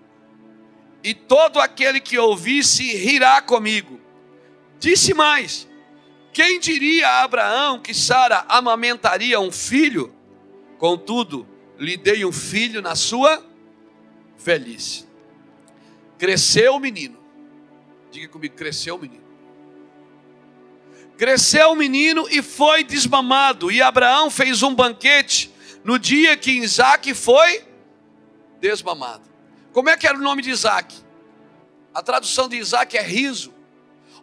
e todo aquele que ouvisse rirá comigo. Disse mais: quem diria a Abraão que Sara amamentaria um filho? Contudo, lhe dei um filho na sua velhice. Cresceu o menino. Diga comigo, cresceu o menino. Cresceu o menino e foi desmamado. E Abraão fez um banquete no dia que Isaque foi desmamado. Como é que era o nome de Isaque? A tradução de Isaque é riso.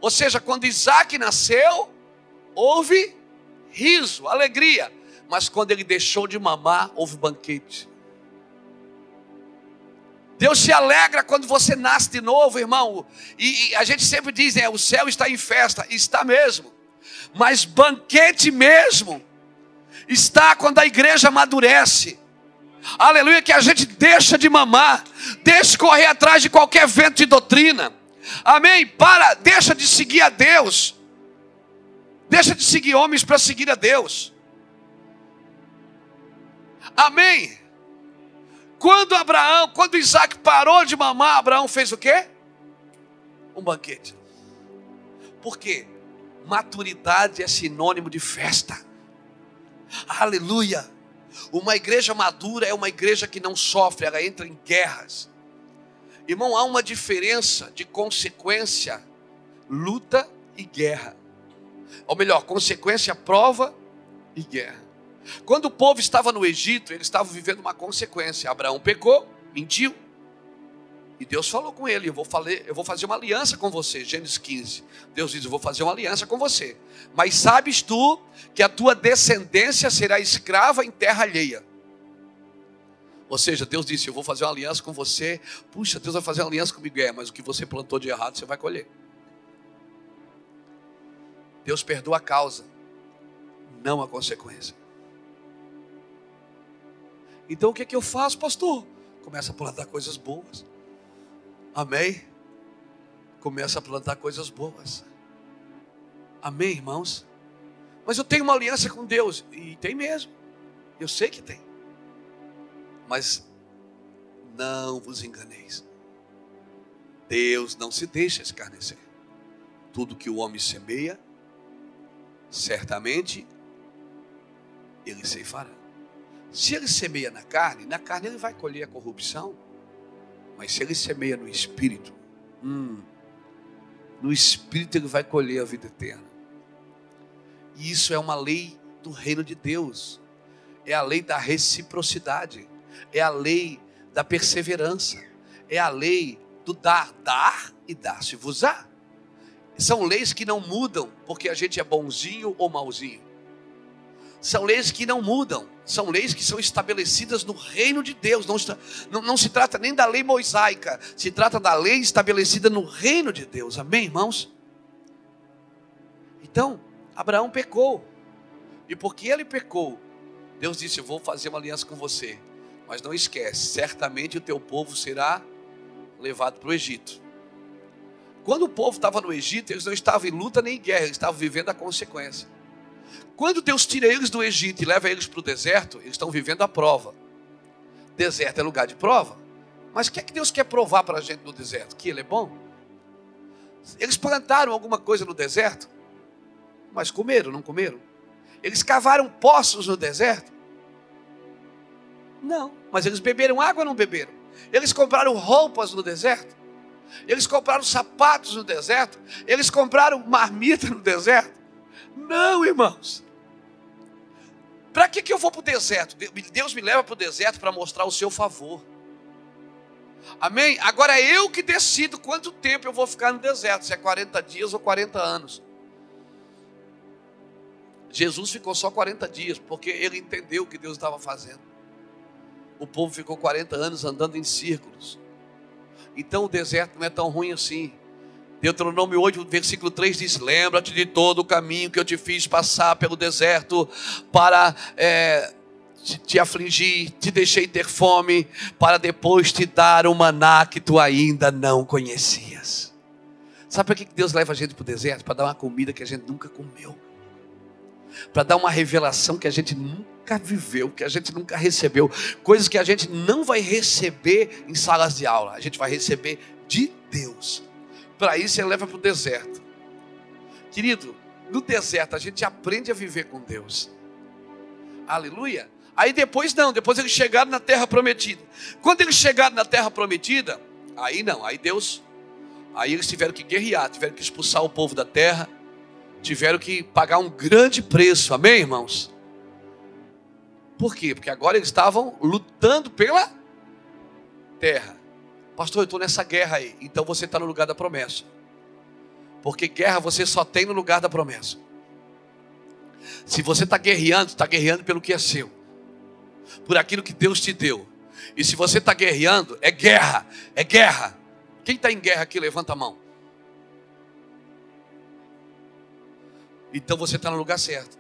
Ou seja, quando Isaque nasceu, houve riso, alegria. Mas quando ele deixou de mamar, houve banquete. Deus se alegra quando você nasce de novo, irmão. E a gente sempre diz, o céu está em festa. Está mesmo. Mas banquete mesmo está quando a igreja amadurece. Aleluia, que a gente deixa de mamar, deixa de correr atrás de qualquer vento de doutrina. Amém? Deixa de seguir a Deus. Deixa de seguir homens para seguir a Deus. Amém? Quando Isaque parou de mamar, Abraão fez o quê? Um banquete. Por quê? Maturidade é sinônimo de festa. Aleluia. Uma igreja madura é uma igreja que não sofre, ela entra em guerras. Irmão, há uma diferença de consequência, luta e guerra. Ou melhor, consequência, prova e guerra. Quando o povo estava no Egito, eles estavam vivendo uma consequência. Abraão pecou, mentiu. E Deus falou com ele, eu vou fazer uma aliança com você. Gênesis 15. Deus diz, eu vou fazer uma aliança com você. Mas sabes tu que a tua descendência será escrava em terra alheia. Ou seja, Deus disse, eu vou fazer uma aliança com você. Puxa, Deus vai fazer uma aliança comigo. Mas o que você plantou de errado, você vai colher. Deus perdoa a causa, não a consequência. Então o que é que eu faço, pastor? Começa a plantar coisas boas. Amém? Começa a plantar coisas boas. Amém, irmãos? Mas eu tenho uma aliança com Deus. E tem mesmo. Eu sei que tem. Mas não vos enganeis. Deus não se deixa escarnecer. Tudo que o homem semeia, certamente ele ceifará. Se ele semeia na carne ele vai colher a corrupção. Mas se ele semeia no Espírito, no Espírito ele vai colher a vida eterna. E isso é uma lei do reino de Deus. É a lei da reciprocidade. É a lei da perseverança. É a lei do dar e dar-se-vos-á. São leis que não mudam porque a gente é bonzinho ou malzinho. São leis que não mudam. São leis que são estabelecidas no reino de Deus. Não se trata nem da lei mosaica. Se trata da lei estabelecida no reino de Deus. Amém, irmãos? Então, Abraão pecou. E porque ele pecou, Deus disse, eu vou fazer uma aliança com você. Mas não esquece, certamente o teu povo será levado para o Egito. Quando o povo estava no Egito, eles não estavam em luta nem em guerra, eles estavam vivendo a consequência. Quando Deus tira eles do Egito e leva eles para o deserto, eles estão vivendo a prova. Deserto é lugar de prova. Mas o que é que Deus quer provar para a gente no deserto? Que Ele é bom? Eles plantaram alguma coisa no deserto, mas comeram, não comeram? Eles cavaram poços no deserto? Não, mas eles beberam água ou não beberam? Eles compraram roupas no deserto? Eles compraram sapatos no deserto? Eles compraram marmita no deserto? Não, irmãos. Para que eu vou para o deserto? Deus me leva para o deserto para mostrar o seu favor. Amém? Agora é eu que decido quanto tempo eu vou ficar no deserto, se é 40 dias ou 40 anos. Jesus ficou só 40 dias, porque ele entendeu o que Deus estava fazendo. O povo ficou 40 anos andando em círculos. Então o deserto não é tão ruim assim. Deuteronômio 8, versículo 3 diz, lembra-te de todo o caminho que eu te fiz passar pelo deserto para te afligir, te deixei ter fome, para depois te dar o maná que tu ainda não conhecias. Sabe para que Deus leva a gente para o deserto? Para dar uma comida que a gente nunca comeu. Para dar uma revelação que a gente nunca viveu, que a gente nunca recebeu. Coisas que a gente não vai receber em salas de aula. A gente vai receber de Deus. Para isso ele leva para o deserto. Querido, no deserto a gente aprende a viver com Deus. Aleluia. Aí depois não, depois eles chegaram na terra prometida. Quando eles chegaram na terra prometida, aí não, aí eles tiveram que guerrear, tiveram que expulsar o povo da terra, tiveram que pagar um grande preço, amém, irmãos? Por quê? Porque agora eles estavam lutando pela terra. Pastor, eu estou nessa guerra aí. Então você está no lugar da promessa. Porque guerra você só tem no lugar da promessa. Se você está guerreando pelo que é seu, por aquilo que Deus te deu. E se você está guerreando, é guerra, é guerra. Quem está em guerra aqui, levanta a mão. Então você está no lugar certo.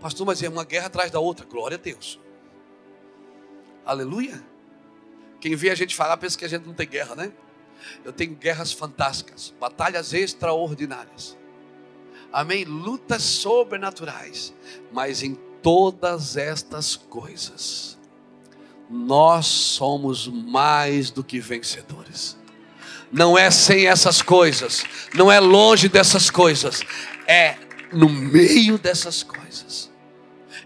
Pastor, mas é uma guerra atrás da outra. Glória a Deus. Aleluia. Quem vê a gente falar pensa que a gente não tem guerra, né? Eu tenho guerras fantásticas, batalhas extraordinárias. Amém? Lutas sobrenaturais. Mas em todas estas coisas, nós somos mais do que vencedores. Não é sem essas coisas, não é longe dessas coisas, é no meio dessas coisas.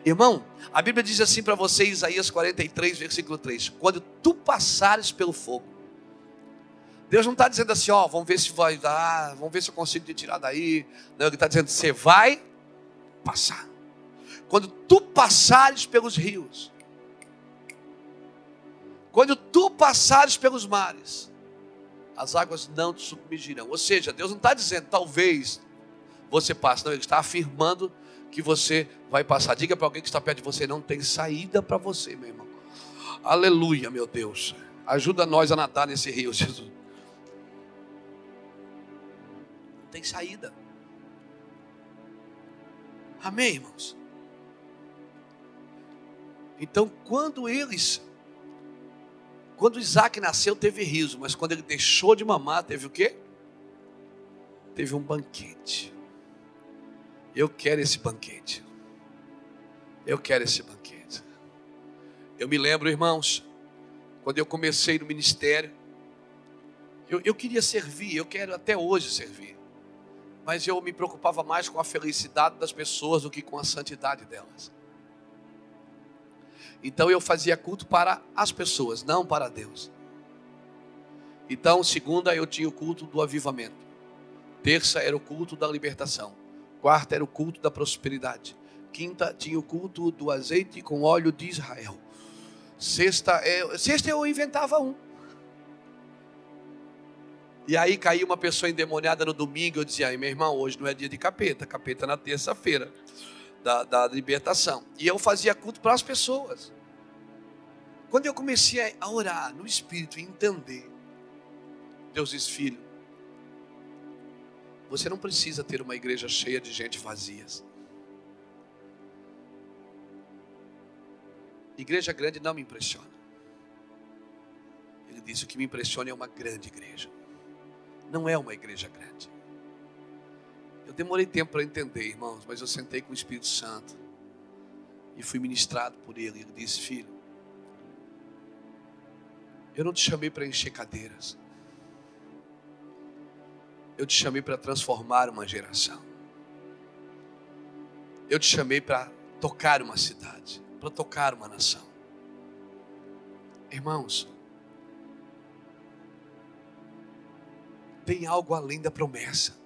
Irmão, a Bíblia diz assim para você, Isaías 43, versículo 3: quando tu passares pelo fogo. Deus não está dizendo assim, ó, vamos ver se vai dar, vamos ver se eu consigo te tirar daí. Não, Ele está dizendo, você vai passar. Quando tu passares pelos rios, quando tu passares pelos mares, as águas não te submergirão. Ou seja, Deus não está dizendo, talvez você passe. Não, Ele está afirmando que você vai passar. Diga para alguém que está perto de você, não tem saída para você, meu irmão. Aleluia, meu Deus. Ajuda nós a nadar nesse rio, Jesus. Não tem saída. Amém, irmãos? Então, quando Isaac nasceu, teve riso, mas quando ele deixou de mamar, teve o quê? Teve um banquete. Eu quero esse banquete. Eu quero esse banquete. Eu me lembro, irmãos, quando eu comecei no ministério, eu queria servir, eu quero até hoje servir, mas eu me preocupava mais com a felicidade das pessoas do que com a santidade delas. Então eu fazia culto para as pessoas, não para Deus. Então segunda eu tinha o culto do avivamento, terça era o culto da libertação, quarta era o culto da prosperidade, quinta tinha o culto do azeite com óleo de Israel, sexta eu inventava um. E aí caiu uma pessoa endemoniada no domingo, eu dizia, meu irmão, hoje não é dia de capeta, capeta na terça-feira da libertação. E eu fazia culto para as pessoas. Quando eu comecei a orar no Espírito e entender, Deus diz, filho, você não precisa ter uma igreja cheia de gente vazias. Igreja grande não me impressiona. Ele disse, o que me impressiona é uma grande igreja. Não é uma igreja grande. Eu demorei tempo para entender, irmãos, mas eu sentei com o Espírito Santo e fui ministrado por ele. Ele disse, filho, eu não te chamei para encher cadeiras. Eu te chamei para transformar uma geração. Eu te chamei para tocar uma cidade, para tocar uma nação. Irmãos, tem algo além da promessa.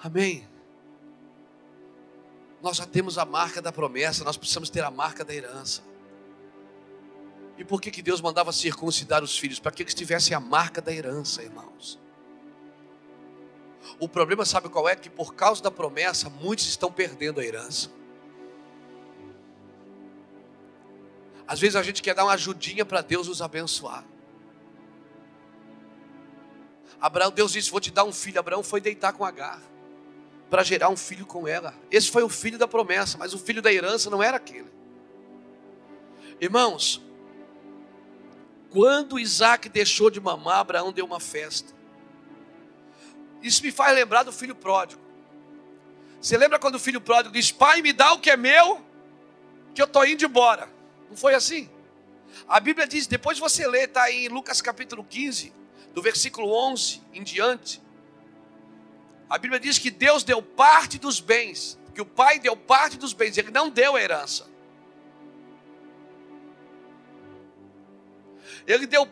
Amém? Nós já temos a marca da promessa, nós precisamos ter a marca da herança. E por que Deus mandava circuncidar os filhos? Para que eles tivessem a marca da herança, irmãos. O problema, sabe qual é? Que por causa da promessa, muitos estão perdendo a herança. Às vezes a gente quer dar uma ajudinha para Deus nos abençoar. Abraão, Deus disse, vou te dar um filho. Abraão foi deitar com Agar para gerar um filho com ela. Esse foi o filho da promessa, mas o filho da herança não era aquele. Irmãos, quando Isaac deixou de mamar, Abraão deu uma festa. Isso me faz lembrar do filho pródigo. Você lembra quando o filho pródigo diz, pai, me dá o que é meu, que eu estou indo embora. Não foi assim? A Bíblia diz, depois você lê, está em Lucas capítulo 15, do versículo 11 em diante. A Bíblia diz que Deus deu parte dos bens Porque o pai deu parte dos bens, ele não deu a herança.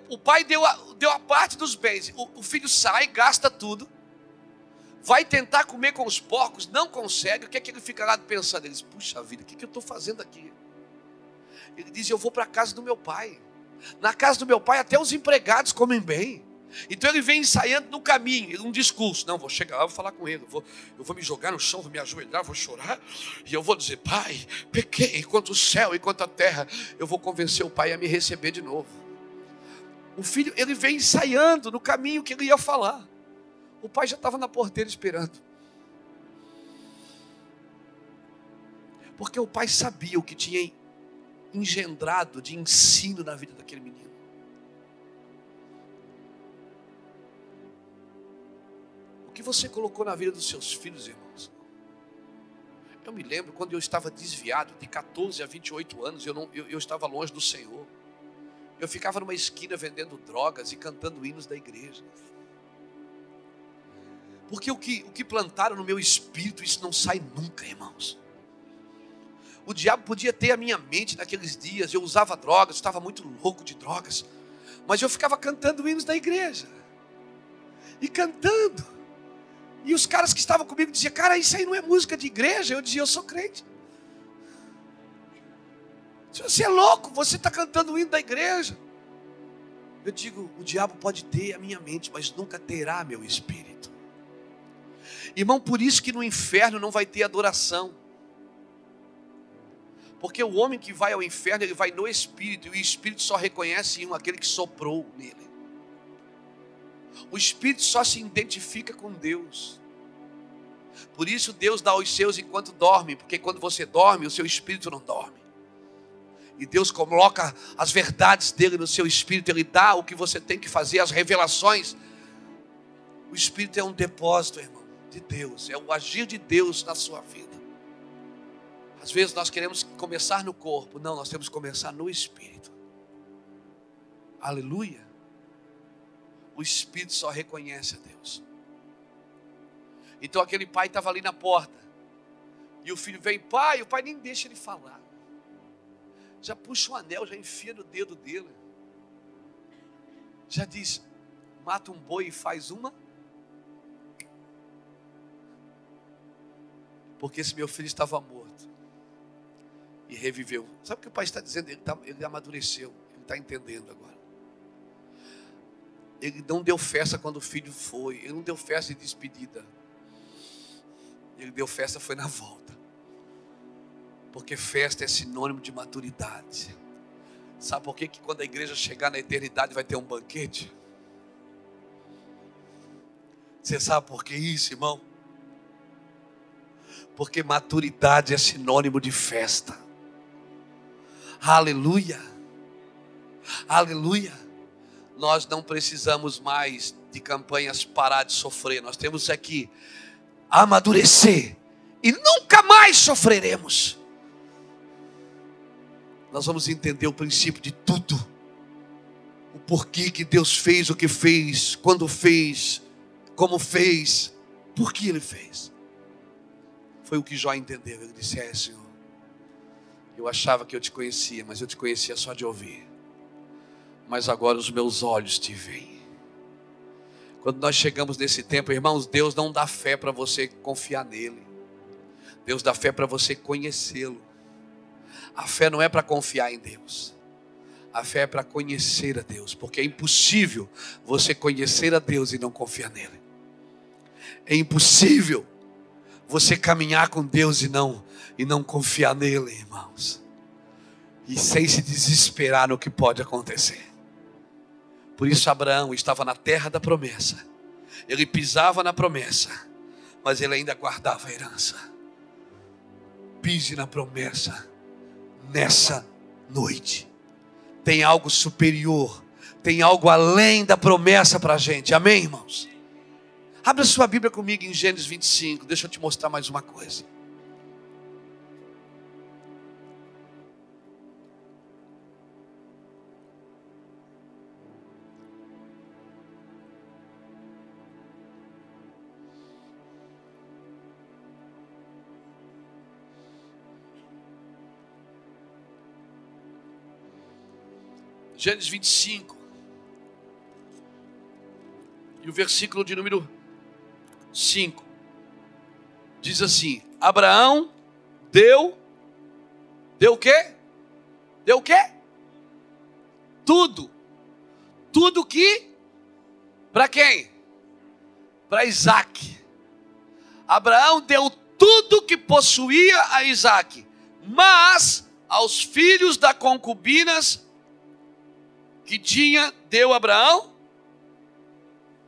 O pai deu a parte dos bens. O filho sai, gasta tudo. Vai tentar comer com os porcos, não consegue. O que é que ele fica lá pensando? Ele diz, puxa vida, o que eu estou fazendo aqui? Ele diz, eu vou para a casa do meu pai. Na casa do meu pai até os empregados comem bem. Então ele vem ensaiando no caminho, um discurso. Não, vou chegar lá, vou falar com ele. Eu vou me jogar no chão, vou me ajoelhar, vou chorar. E eu vou dizer, pai, pequei quanto o céu e quanto a terra. Eu vou convencer o pai a me receber de novo. O filho, ele vem ensaiando no caminho que ele ia falar. O pai já estava na porteira esperando. Porque o pai sabia o que tinha engendrado de ensino na vida daquele menino. O que você colocou na vida dos seus filhos, irmãos? Eu me lembro quando eu estava desviado, de 14 a 28 anos, eu estava longe do Senhor. Eu ficava numa esquina vendendo drogas e cantando hinos da igreja. Porque o que plantaram no meu espírito, isso não sai nunca, irmãos. O diabo podia ter a minha mente naqueles dias. Eu usava drogas, estava muito louco de drogas. Mas eu ficava cantando hinos da igreja. E cantando. E os caras que estavam comigo diziam, cara, isso aí não é música de igreja. Eu dizia, eu sou crente. Se você é louco, você está cantando o hino da igreja. Eu digo, o diabo pode ter a minha mente, mas nunca terá meu espírito. Irmão, por isso que no inferno não vai ter adoração. Porque o homem que vai ao inferno, ele vai no espírito. E o espírito só reconhece aquele que soprou nele. O espírito só se identifica com Deus. Por isso Deus dá aos seus enquanto dorme. Porque quando você dorme, o seu espírito não dorme. E Deus coloca as verdades dele no seu espírito. Ele dá o que você tem que fazer, as revelações. O espírito é um depósito, irmão, de Deus. É o agir de Deus na sua vida. Às vezes nós queremos começar no corpo. Não, nós temos que começar no espírito. Aleluia. O espírito só reconhece a Deus. Então aquele pai estava ali na porta. E o filho vem, pai, o pai nem deixa ele falar. Já puxa um anel, já enfia no dedo dele. Já diz, mata um boi e faz uma. Porque esse meu filho estava morto. E reviveu. Sabe o que o pai está dizendo? Ele amadureceu. Ele está entendendo agora. Ele não deu festa quando o filho foi. Ele não deu festa de despedida. Ele deu festa foi na volta. Porque festa é sinônimo de maturidade. Sabe por que quando a igreja chegar na eternidade vai ter um banquete? Você sabe por que isso, irmão? Porque maturidade é sinônimo de festa. Aleluia. Aleluia. Nós não precisamos mais de campanhas parar de sofrer. Nós temos aqui amadurecer. E nunca mais sofreremos. Nós vamos entender o princípio de tudo. O porquê que Deus fez o que fez, quando fez, como fez, por que Ele fez. Foi o que Jó entendeu. Ele disse, Senhor, eu achava que eu te conhecia, mas eu te conhecia só de ouvir. Mas agora os meus olhos te veem. Quando nós chegamos nesse tempo, irmãos, Deus não dá fé para você confiar nele. Deus dá fé para você conhecê-lo. A fé não é para confiar em Deus. A fé é para conhecer a Deus. Porque é impossível você conhecer a Deus e não confiar nele. É impossível você caminhar com Deus e não confiar nele, irmãos. E sem se desesperar no que pode acontecer. Por isso Abraão estava na terra da promessa. Ele pisava na promessa, mas ele ainda guardava a herança. Pise na promessa nessa noite. Tem algo superior, tem algo além da promessa para a gente. Amém, irmãos? Abra sua Bíblia comigo em Gênesis 25. Deixa eu te mostrar mais uma coisa. Gênesis 25. E o versículo de número 5. Diz assim: Abraão deu o quê? Deu o quê? Tudo. Tudo que? Para quem? Para Isaac. Abraão deu tudo que possuía a Isaac, mas aos filhos da concubinas que tinha, deu Abraão.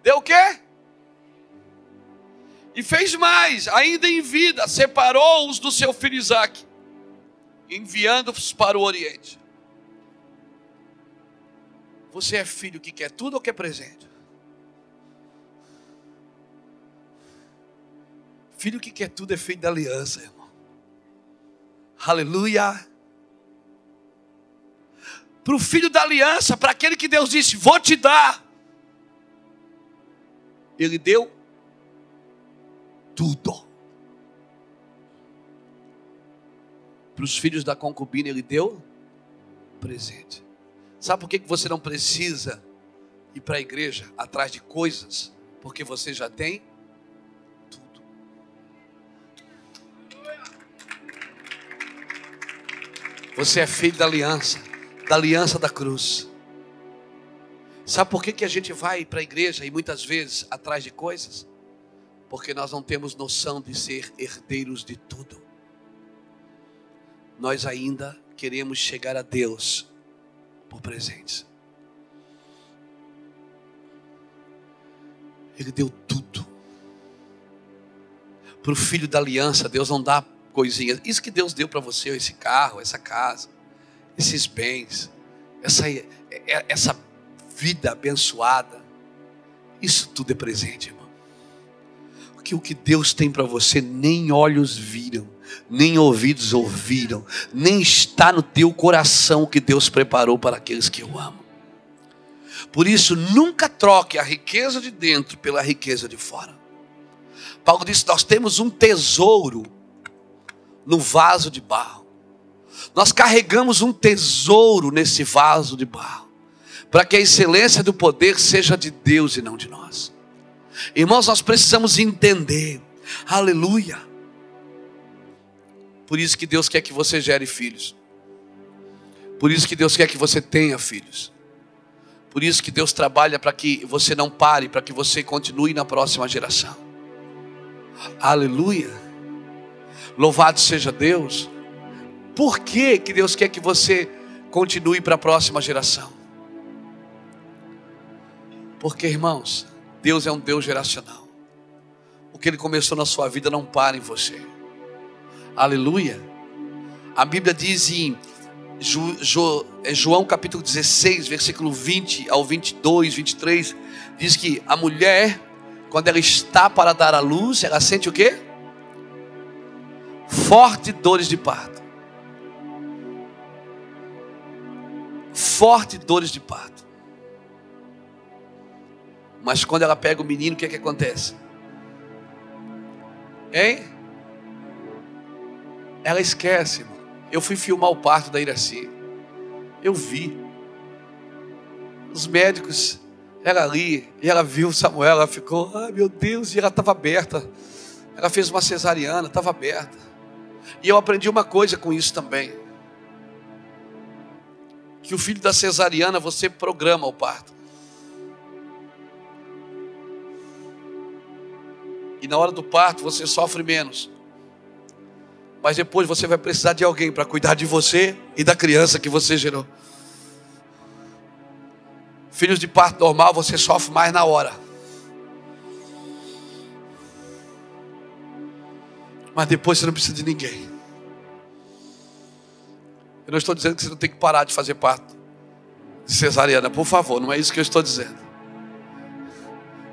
Deu o quê? E fez mais, ainda em vida, separou-os do seu filho Isaac, enviando-os para o Oriente. Você é filho que quer tudo ou quer presente? Filho que quer tudo é filho da aliança, irmão. Aleluia. Para o filho da aliança, para aquele que Deus disse, vou te dar. Ele deu tudo. Para os filhos da concubina, ele deu presente. Sabe por que você não precisa ir para a igreja atrás de coisas? Porque você já tem tudo. Você é filho da aliança da cruz. Sabe por que a gente vai para a igreja e muitas vezes atrás de coisas? Porque nós não temos noção de ser herdeiros de tudo. Nós ainda queremos chegar a Deus por presentes. Ele deu tudo. Para o filho da aliança, Deus não dá coisinhas. Isso que Deus deu para você, esse carro, essa casa, esses bens, essa vida abençoada, isso tudo é presente, irmão. Porque o que Deus tem para você, nem olhos viram, nem ouvidos ouviram, nem está no teu coração o que Deus preparou para aqueles que o amam. Por isso, nunca troque a riqueza de dentro pela riqueza de fora. Paulo disse, nós temos um tesouro no vaso de barro. Nós carregamos um tesouro nesse vaso de barro, para que a excelência do poder seja de Deus e não de nós. Irmãos, nós precisamos entender, aleluia. Por isso que Deus quer que você gere filhos. Por isso que Deus quer que você tenha filhos. Por isso que Deus trabalha para que você não pare, para que você continue na próxima geração. Aleluia. Louvado seja Deus. Por que Deus quer que você continue para a próxima geração? Porque, irmãos, Deus é um Deus geracional. O que Ele começou na sua vida não para em você. Aleluia. A Bíblia diz em João capítulo 16, versículo 20 ao 22, 23, diz que a mulher, quando ela está para dar à luz, ela sente o quê? Forte dores de parto. Forte dores de parto. Mas quando ela pega o menino, o que acontece? Hein? Ela esquece, irmão. Eu fui filmar o parto da Iraci. Eu vi. Os médicos, ela ali, e ela viu Samuel, ela ficou, ai meu Deus, e ela estava aberta. Ela fez uma cesariana, estava aberta. E eu aprendi uma coisa com isso também. Que o filho da cesariana, você programa o parto. E na hora do parto você sofre menos. Mas depois você vai precisar de alguém para cuidar de você e da criança que você gerou. Filhos de parto normal você sofre mais na hora. Mas depois você não precisa de ninguém. Eu não estou dizendo que você não tem que parar de fazer parto de cesariana, por favor, não é isso que eu estou dizendo.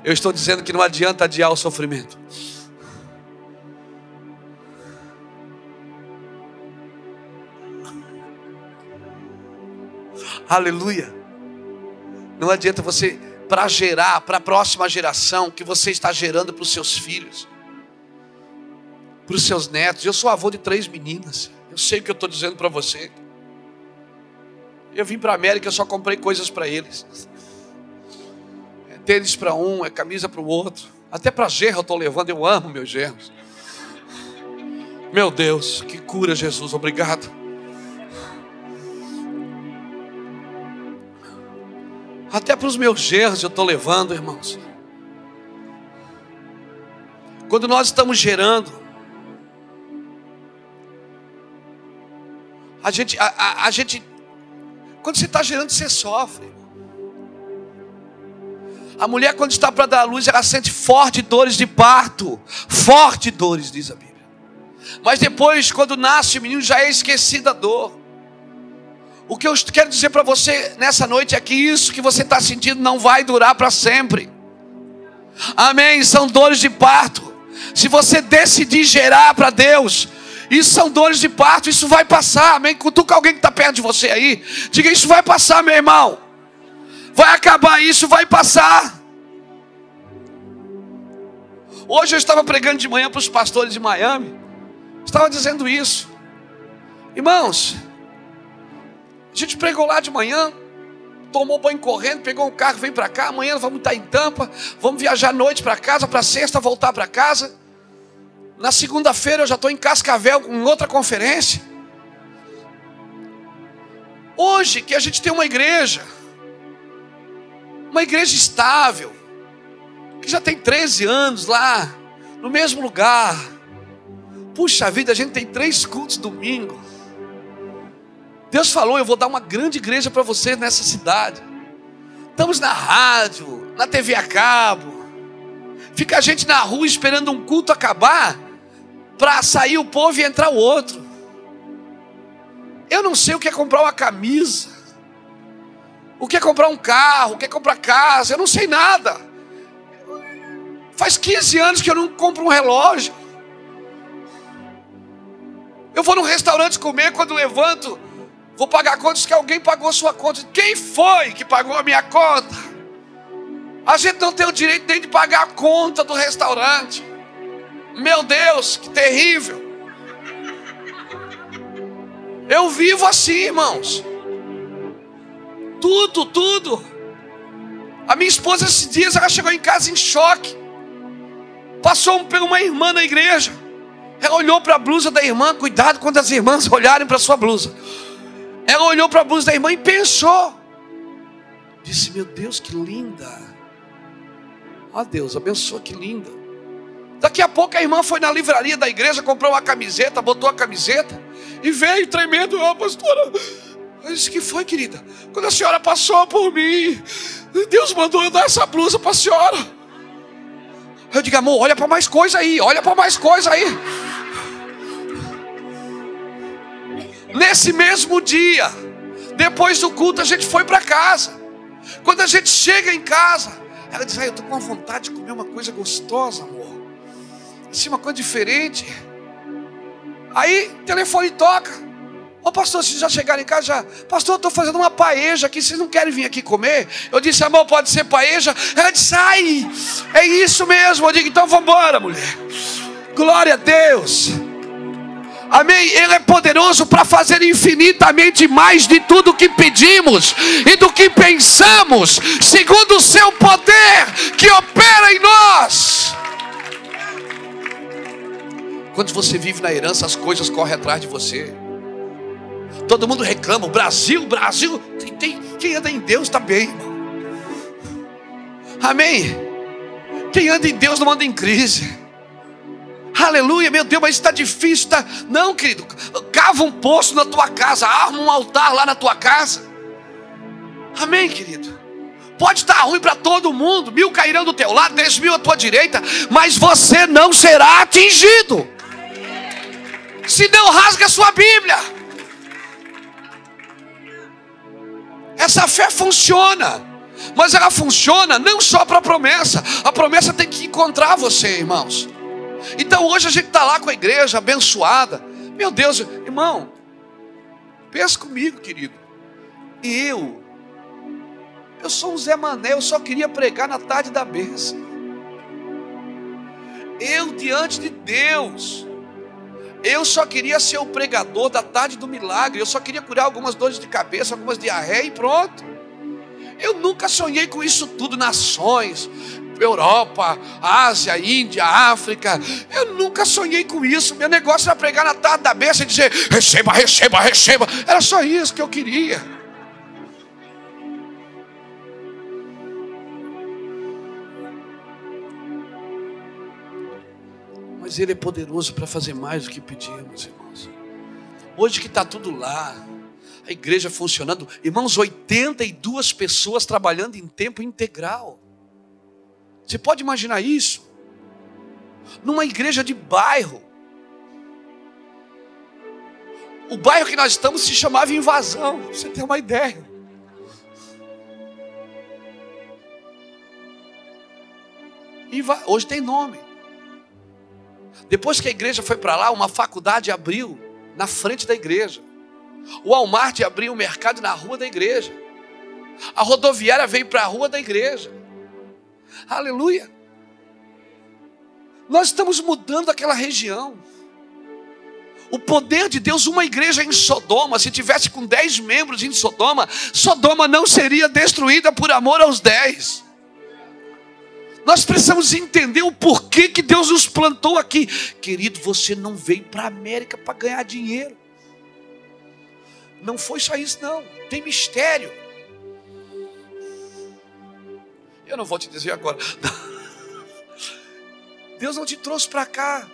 Eu estou dizendo que não adianta adiar o sofrimento. Aleluia. Não adianta você, para gerar, para a próxima geração, que você está gerando para os seus filhos, para os seus netos. Eu sou avô de 3 meninas. Eu sei o que eu estou dizendo para você. Eu vim para a América, eu só comprei coisas para eles. É tênis para um, é camisa para o outro. Até para genro eu estou levando, eu amo meus genros. Meu Deus, que cura, Jesus, obrigado. Até para os meus genros eu estou levando, irmãos. Quando nós estamos gerando, a gente, quando você está gerando, você sofre. A mulher, quando está para dar à luz, ela sente fortes dores de parto. Fortes dores, diz a Bíblia. Mas depois, quando nasce o menino, já é esquecida a dor. O que eu quero dizer para você nessa noite é que isso que você está sentindo não vai durar para sempre. Amém? São dores de parto. Se você decidir gerar para Deus, isso são dores de parto, isso vai passar. Amém? Cutuca alguém que está perto de você aí. Diga, isso vai passar, meu irmão. Vai acabar, isso vai passar. Hoje eu estava pregando de manhã para os pastores de Miami. Estava dizendo isso. Irmãos, a gente pregou lá de manhã, tomou banho correndo, pegou um carro, veio para cá. Amanhã vamos estar em Tampa, vamos viajar à noite para casa, para sexta voltar para casa. Na segunda-feira eu já estou em Cascavel em outra conferência. Hoje que a gente tem uma igreja estável, que já tem 13 anos lá, no mesmo lugar. Puxa vida, a gente tem 3 cultos domingo. Deus falou, eu vou dar uma grande igreja para vocês nessa cidade. Estamos na rádio, na TV a cabo. Fica a gente na rua esperando um culto acabar, para sair o povo e entrar o outro. Eu não sei o que é comprar uma camisa, o que é comprar um carro, o que é comprar casa, eu não sei nada. Faz 15 anos que eu não compro um relógio. Eu vou num restaurante comer, quando levanto, vou pagar a conta, diz que alguém pagou a sua conta. Quem foi que pagou a minha conta? A gente não tem o direito nem de pagar a conta do restaurante. Meu Deus, que terrível. Eu vivo assim, irmãos. Tudo. A minha esposa esses dias, ela chegou em casa em choque. Passou por uma irmã na igreja. Ela olhou para a blusa da irmã. Cuidado quando as irmãs olharem para a sua blusa. Ela olhou para a blusa da irmã e pensou. Disse, meu Deus, que linda. Ó Deus, abençoa, que linda. Daqui a pouco a irmã foi na livraria da igreja, comprou uma camiseta, botou a camiseta e veio tremendo. Ó, pastora, eu disse, que foi, querida? Quando a senhora passou por mim, Deus mandou eu dar essa blusa para a senhora. Eu digo, amor, olha para mais coisa aí, olha para mais coisa aí. Nesse mesmo dia, depois do culto, a gente foi para casa. Quando a gente chega em casa, ela diz, eu estou com vontade de comer uma coisa gostosa, amor. Assim, uma coisa diferente. Aí, o telefone toca. Ô pastor, vocês já chegaram em casa? Já. Pastor, eu estou fazendo uma paeja aqui, vocês não querem vir aqui comer? Eu disse, amor, pode ser paeja? Ela disse, ai, é isso mesmo. Eu digo, então vamos embora, mulher. Glória a Deus. Amém? Ele é poderoso para fazer infinitamente mais de tudo que pedimos e do que pensamos, segundo o seu poder que opera em nós. Quando você vive na herança, as coisas correm atrás de você. Todo mundo reclama, o Brasil, quem anda em Deus está bem, irmão. Amém? Quem anda em Deus não anda em crise. Aleluia, meu Deus, mas está difícil, tá? Não, querido, cava um poço na tua casa, arma um altar lá na tua casa. Amém, querido? Pode estar ruim para todo mundo, 1000 cairão do teu lado, 10.000 à tua direita, mas você não será atingido. Se não, rasga a sua Bíblia. Essa fé funciona, mas ela funciona não só para a promessa. A promessa tem que encontrar você, irmãos. Então hoje a gente está lá com a igreja abençoada. Meu Deus, irmão, pensa comigo, querido. Eu sou um Zé Mané, eu só queria pregar na tarde da bênção. Eu diante de Deus, Eu só queria ser o pregador da tarde do milagre. Eu só queria curar algumas dores de cabeça, algumas diarreia e pronto. Eu nunca sonhei com isso tudo, nações, Europa, Ásia, Índia, África. Eu nunca sonhei com isso. Meu negócio era pregar na tarde da bênção e dizer: receba, receba, receba. Era só isso que eu queria. Mas Ele é poderoso para fazer mais do que pedimos, irmãos. Hoje que está tudo lá, a igreja funcionando, irmãos, 82 pessoas trabalhando em tempo integral. Você pode imaginar isso? Numa igreja de bairro. O bairro que nós estamos se chamava Invasão, pra você ter uma ideia. Hoje tem nome. Depois que a igreja foi para lá, uma faculdade abriu na frente da igreja. O Walmart abriu um mercado na rua da igreja. A rodoviária veio para a rua da igreja. Aleluia. Nós estamos mudando aquela região. O poder de Deus, uma igreja em Sodoma, se tivesse com 10 membros em Sodoma, Sodoma não seria destruída por amor aos 10. Nós precisamos entender o porquê que Deus nos plantou aqui. Querido, você não veio para a América para ganhar dinheiro. Não foi só isso não, tem mistério. Eu não vou te dizer agora. Deus não te trouxe para cá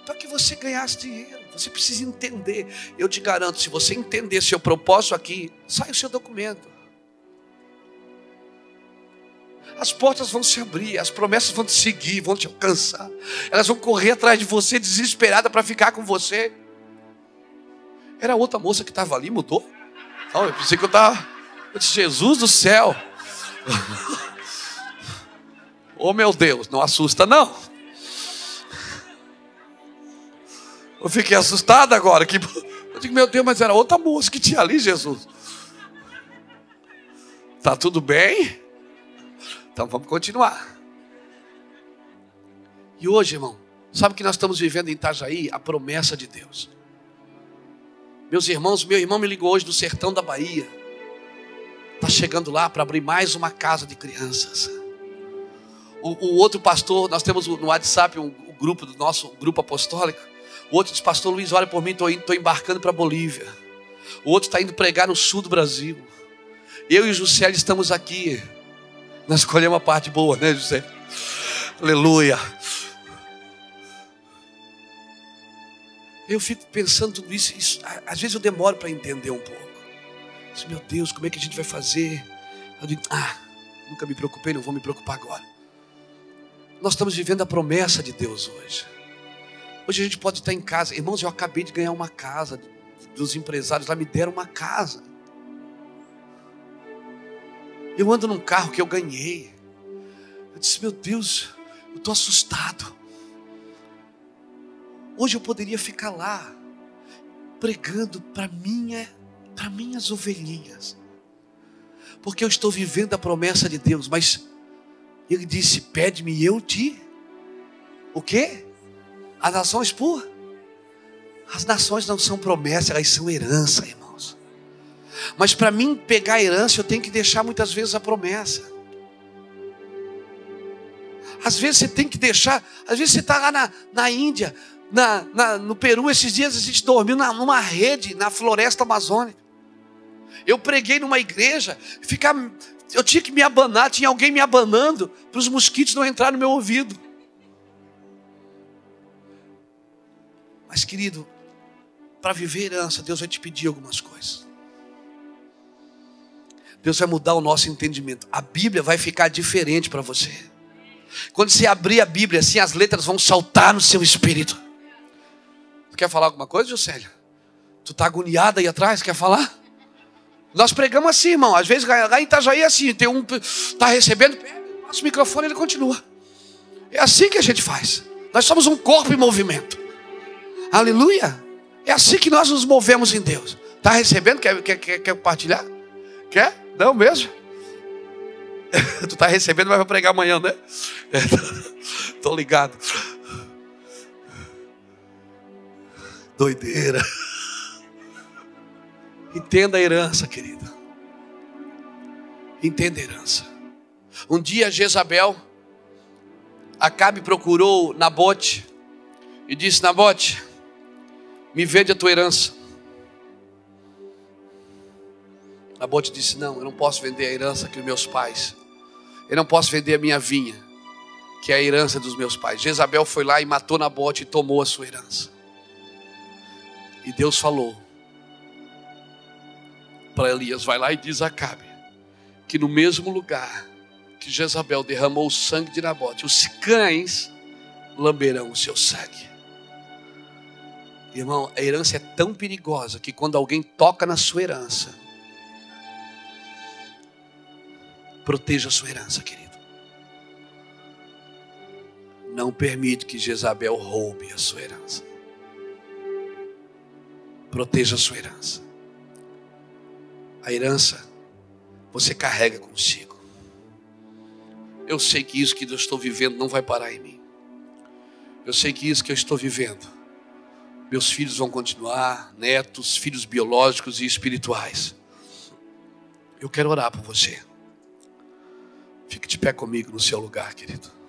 para que você ganhasse dinheiro. Você precisa entender. Eu te garanto, se você entender seu propósito aqui, sai o seu documento. As portas vão se abrir, as promessas vão te seguir, vão te alcançar. Elas vão correr atrás de você, desesperada para ficar com você. Era outra moça que estava ali, mudou? Não, eu pensei que eu estava... Eu disse, Jesus do céu. Oh meu Deus, não assusta não. Eu fiquei assustado agora. Eu digo, meu Deus, mas era outra moça que tinha ali, Jesus. Tá tudo bem? Então vamos continuar. E hoje, irmão, sabe que nós estamos vivendo em Itajaí? A promessa de Deus. Meus irmãos, meu irmão me ligou hoje do sertão da Bahia. Está chegando lá para abrir mais uma casa de crianças. O outro pastor, nós temos no WhatsApp um grupo do nosso grupo apostólico. O outro diz, pastor Luiz, olha por mim, estou embarcando para a Bolívia. O outro está indo pregar no sul do Brasil. Eu e o Juscelio estamos aqui. Nós escolhemos a parte boa, né, Juscelio? Aleluia. Eu fico pensando tudo isso, às vezes eu demoro para entender um pouco. Disse, meu Deus, como é que a gente vai fazer? Eu digo, nunca me preocupei, não vou me preocupar agora. Nós estamos vivendo a promessa de Deus hoje. Hoje a gente pode estar em casa. Irmãos, eu acabei de ganhar uma casa. Dos empresários lá me deram uma casa. Eu ando num carro que eu ganhei. Eu disse, meu Deus, eu estou assustado. Hoje eu poderia ficar lá, pregando para minhas ovelhinhas. Porque eu estou vivendo a promessa de Deus. Mas Ele disse, pede-me e eu te... O quê? As nações por? As nações não são promessa, elas são herança, irmãos. Mas para mim pegar a herança, eu tenho que deixar muitas vezes a promessa. Às vezes você tem que deixar. Às vezes você está lá na Índia, no Peru. Esses dias a gente dormiu numa rede na floresta amazônica. Eu preguei numa igreja, eu tinha que me abanar, tinha alguém me abanando para os mosquitos não entrarem no meu ouvido. Mas querido, para viver herança, Deus vai te pedir algumas coisas. Deus vai mudar o nosso entendimento. A Bíblia vai ficar diferente para você. Quando você abrir a Bíblia, assim as letras vão saltar no seu espírito. Tu quer falar alguma coisa, Juscelio? Tu está agoniado aí atrás, quer falar? Nós pregamos assim, irmão. Às vezes lá em Itajaí é assim, tem um está recebendo, passa o microfone e ele continua. É assim que a gente faz. Nós somos um corpo em movimento. Aleluia. É assim que nós nos movemos em Deus. Está recebendo? Quer compartilhar? Quer? Não mesmo? Tu está recebendo, mas vai pregar amanhã, né? Estou ligado. Doideira. Entenda a herança, querida. Entenda a herança. Um dia Jezabel, Acabe procurou Nabote e disse: Nabote, me vende a tua herança. Nabote disse: não, eu não posso vender a herança que os meus pais. Eu não posso vender a minha vinha, que é a herança dos meus pais. Jezabel foi lá e matou Nabote e tomou a sua herança. E Deus falou para Elias: vai lá e diz a Acabe que no mesmo lugar que Jezabel derramou o sangue de Nabote, os cães lamberão o seu sangue. Irmão, a herança é tão perigosa que quando alguém toca na sua herança, proteja a sua herança, querido. Não permite que Jezabel roube a sua herança. Proteja a sua herança. A herança você carrega consigo. Eu sei que isso que eu estou vivendo não vai parar em mim. Eu sei que isso que eu estou vivendo, meus filhos vão continuar, netos, filhos biológicos e espirituais. Eu quero orar por você. Fique de pé comigo no seu lugar, querido.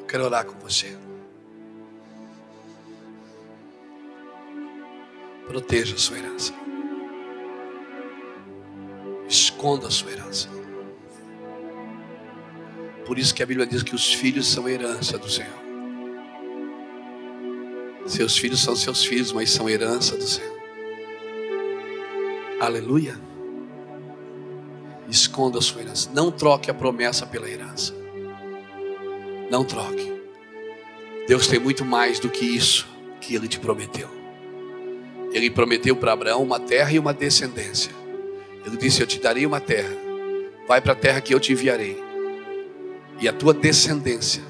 Quero orar com você. Proteja a sua herança. Esconda a sua herança. Por isso que a Bíblia diz que os filhos são herança do Senhor. Seus filhos são seus filhos, mas são herança do Senhor. Aleluia. Esconda a sua herança. Não troque a promessa pela herança. Não troque. Deus tem muito mais do que isso que Ele te prometeu. Ele prometeu para Abraão uma terra e uma descendência. Ele disse: eu te darei uma terra. Vai para a terra que eu te enviarei. E a tua descendência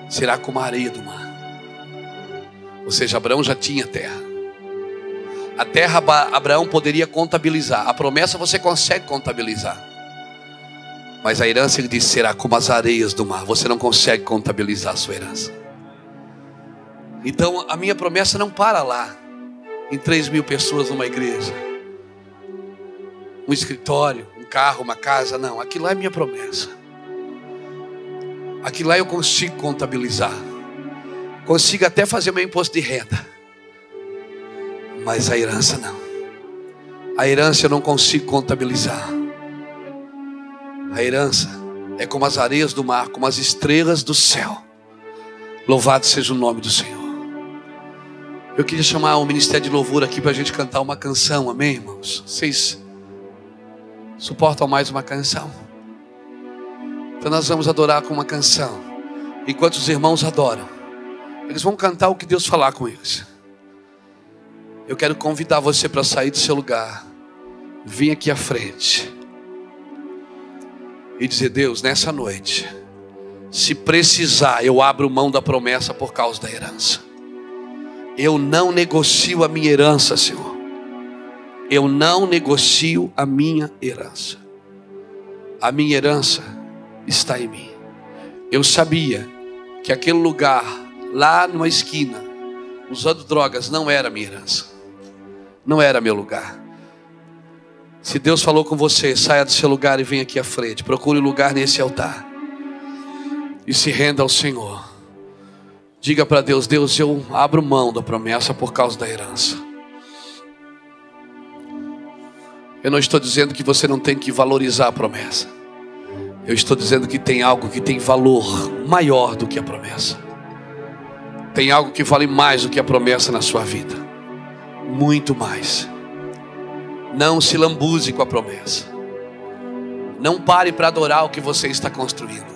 será como a areia do mar. Ou seja, Abraão já tinha terra. A terra Abraão poderia contabilizar. A promessa você consegue contabilizar. Mas a herança, ele disse, será como as areias do mar. Você não consegue contabilizar a sua herança. Então a minha promessa não para lá, em 3.000 pessoas numa igreja, um escritório, um carro, uma casa. Não, aquilo lá é minha promessa. Aquilo lá eu consigo contabilizar. Consigo até fazer meu imposto de renda. Mas a herança não. A herança eu não consigo contabilizar. A herança é como as areias do mar, como as estrelas do céu. Louvado seja o nome do Senhor. Eu queria chamar o Ministério de Louvor aqui para a gente cantar uma canção, amém, irmãos? Vocês suportam mais uma canção? Então nós vamos adorar com uma canção. Enquanto os irmãos adoram, eles vão cantar o que Deus falar com eles. Eu quero convidar você para sair do seu lugar, vir aqui à frente e dizer: Deus, nessa noite, se precisar, eu abro mão da promessa por causa da herança. Eu não negocio a minha herança, Senhor. Eu não negocio a minha herança. A minha herança está em mim. Eu sabia que aquele lugar, lá numa esquina, usando drogas, não era minha herança. Não era meu lugar. Se Deus falou com você, saia do seu lugar e venha aqui à frente. Procure lugar nesse altar e se renda ao Senhor. Diga para Deus: Deus, eu abro mão da promessa por causa da herança. Eu não estou dizendo que você não tem que valorizar a promessa. Eu estou dizendo que tem algo que tem valor maior do que a promessa. Tem algo que vale mais do que a promessa na sua vida. Muito mais. Não se lambuze com a promessa. Não pare para adorar o que você está construindo.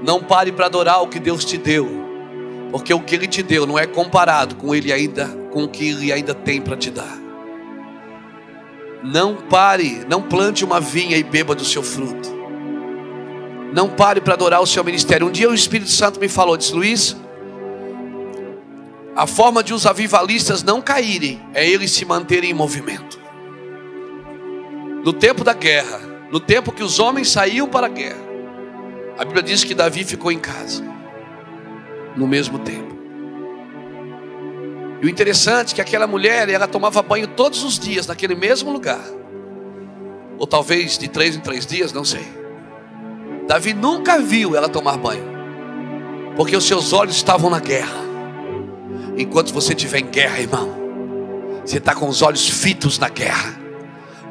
Não pare para adorar o que Deus te deu. Porque o que Ele te deu não é comparado com o que Ele ainda tem para te dar. Não pare, não plante uma vinha e beba do seu fruto. Não pare para adorar o seu ministério. Um dia o Espírito Santo me falou, disse: Luiz, a forma de os avivalistas não caírem é eles se manterem em movimento. No tempo da guerra, no tempo que os homens saíam para a guerra, a Bíblia diz que Davi ficou em casa, no mesmo tempo. E o interessante é que aquela mulher, ela tomava banho todos os dias, naquele mesmo lugar. Ou talvez de 3 em 3 dias, não sei. Davi nunca viu ela tomar banho, porque os seus olhos estavam na guerra. Enquanto você estiver em guerra, irmão, você está com os olhos fitos na guerra,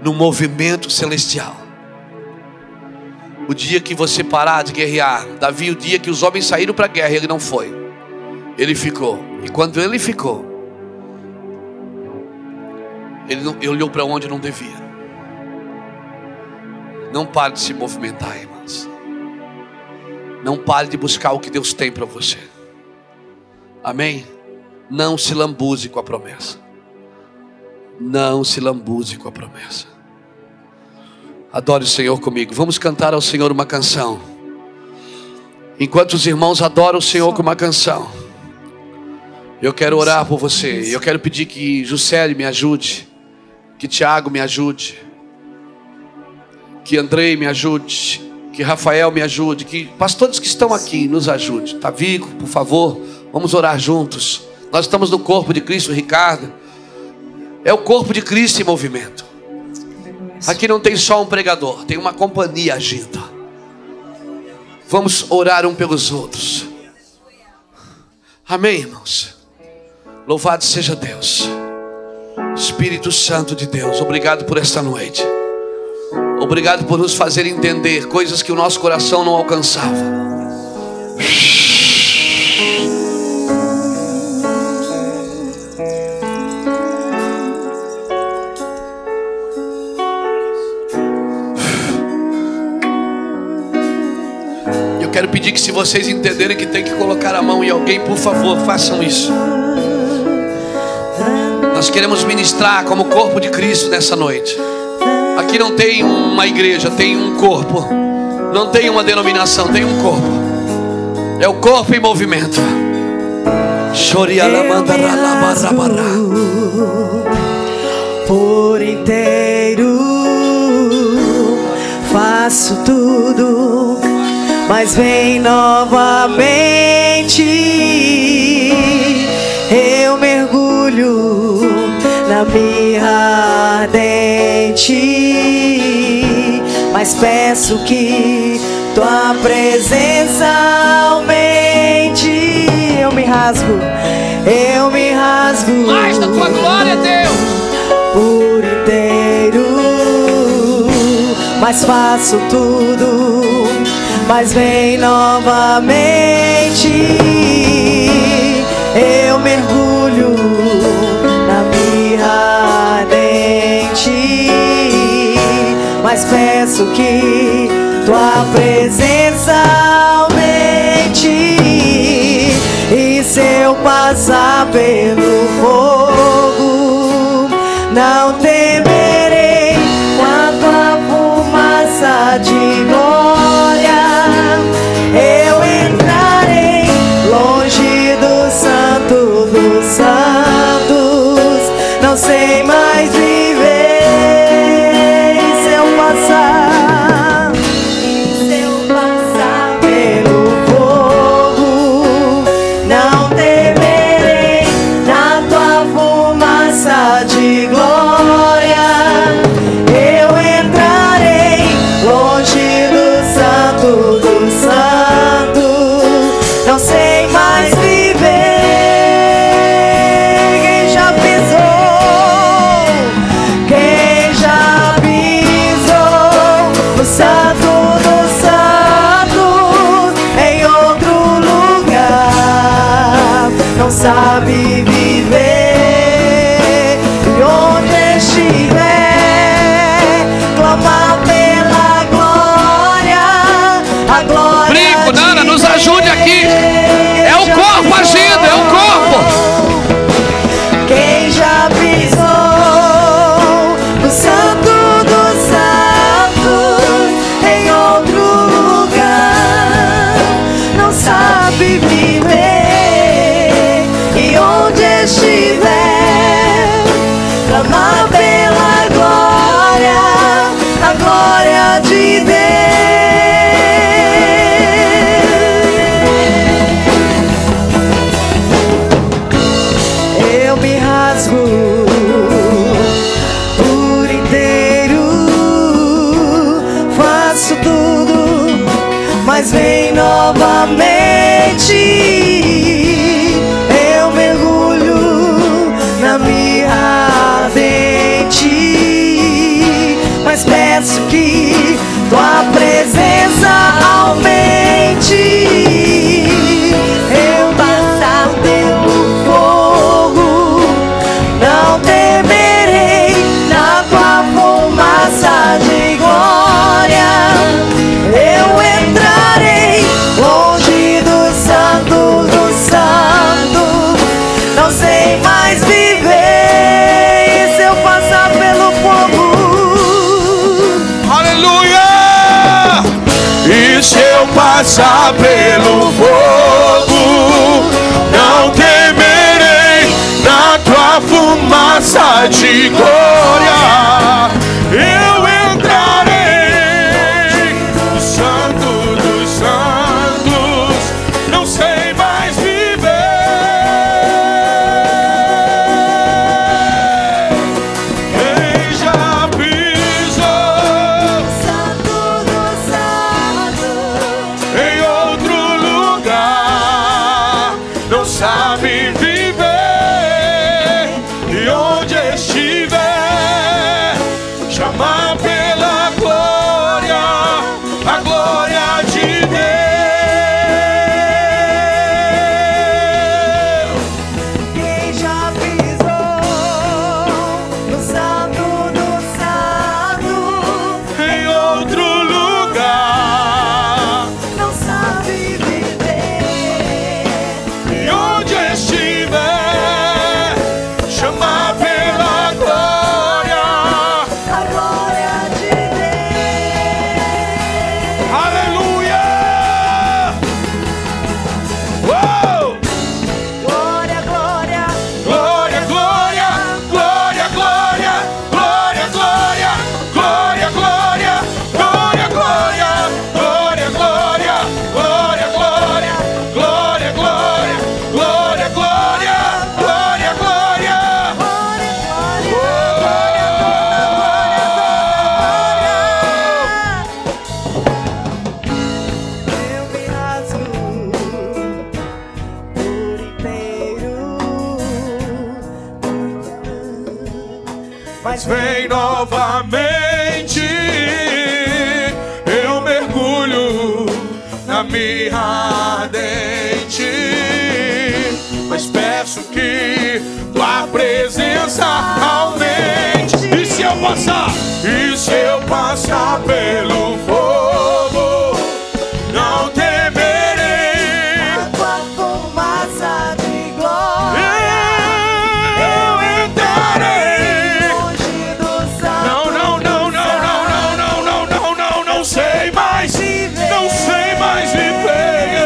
no movimento celestial. O dia que você parar de guerrear, Davi, o dia que os homens saíram para a guerra, ele não foi, ele ficou. E quando ele ficou, ele olhou para onde não devia. Não pare de se movimentar, irmãos. Não pare de buscar o que Deus tem para você. Amém? Não se lambuze com a promessa. Não se lambuze com a promessa. Adore o Senhor comigo. Vamos cantar ao Senhor uma canção. Enquanto os irmãos adoram o Senhor com uma canção, eu quero orar por você. Eu quero pedir que Juscelia me ajude, que Tiago me ajude, que Andrei me ajude, que Rafael me ajude, que pastores que estão aqui nos ajude. Tavico, por favor, vamos orar juntos. Nós estamos no corpo de Cristo. Ricardo, é o corpo de Cristo em movimento. Aqui não tem só um pregador, tem uma companhia agindo. Vamos orar um pelos outros. Amém, irmãos? Louvado seja Deus. Espírito Santo de Deus, obrigado por esta noite. Obrigado por nos fazer entender coisas que o nosso coração não alcançava. Eu quero pedir que, se vocês entenderem que tem que colocar a mão em alguém, por favor, façam isso. Nós queremos ministrar como corpo de Cristo nessa noite. Aqui não tem uma igreja, tem um corpo. Não tem uma denominação, tem um corpo. É o corpo em movimento. Por inteiro faço tudo, mas vem novamente. Eu mergulho na mirra ardente, mas peço que tua presença aumente. Eu me rasgo Mais da tua glória, Deus, por inteiro, mas faço tudo, mas vem novamente. Eu mergulho na mirra ardente, mas peço que tua presença aumente. E se eu passar pelo fogo, não temerei, com a tua fumaça de glória eu entrarei longe do santo dos santos. Não sei mais viver. E se eu passar pelo fogo, não temerei, na tua fumaça de glória clamar pela glória, a glória de Deus. Eu me rasgo por inteiro, faço tudo, mas vem novamente. Eu mergulho na mirra ardente, mas peço que tua presença aumente. Eu passar pelo fogo, não temerei, na tua fumaça de glória eu entrarei, longe do santo dos santos. Não sei mais viver, e se eu passar pelo fogo? Aleluia! E se eu passar pelo fogo, não temerei, na tua fumaça de glória eu entrarei, no santo dos santos. Não sei mais viver. Quem já pisou Santo dos santos, em outro lugar não sabe viver, e onde estiver chamar pela glória, a glória de Deus. quem já pisou no santo dos santos, Em outro lugar, não sabe viver. e onde estiver chamar pela glória, A glória de Deus. aleluia! Uou! Glória, glória, Glória, glória, glória, glória, glória, glória, glória, glória, glória, glória, glória, glória, glória, glória, glória, glória, glória, glória, glória, eu me rasgo por inteiro, mas Vem novamente, eu mergulho na mirra ardente, mas peço que tua presença aumente. E se eu passar, pelo fogo, não temerei. a tua fumaça de glória Eu entrarei. longe do santo. Não sei mais viver.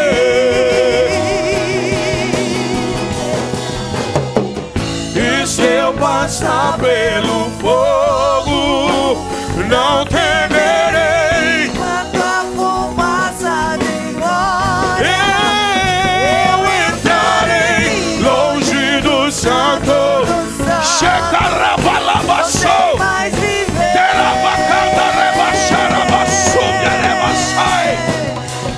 E se eu passar pelo fogo, não temerei. A tua fumaça de glória Eu entrarei, longe do santo. Chega não rabalabaçou. sei mais viver.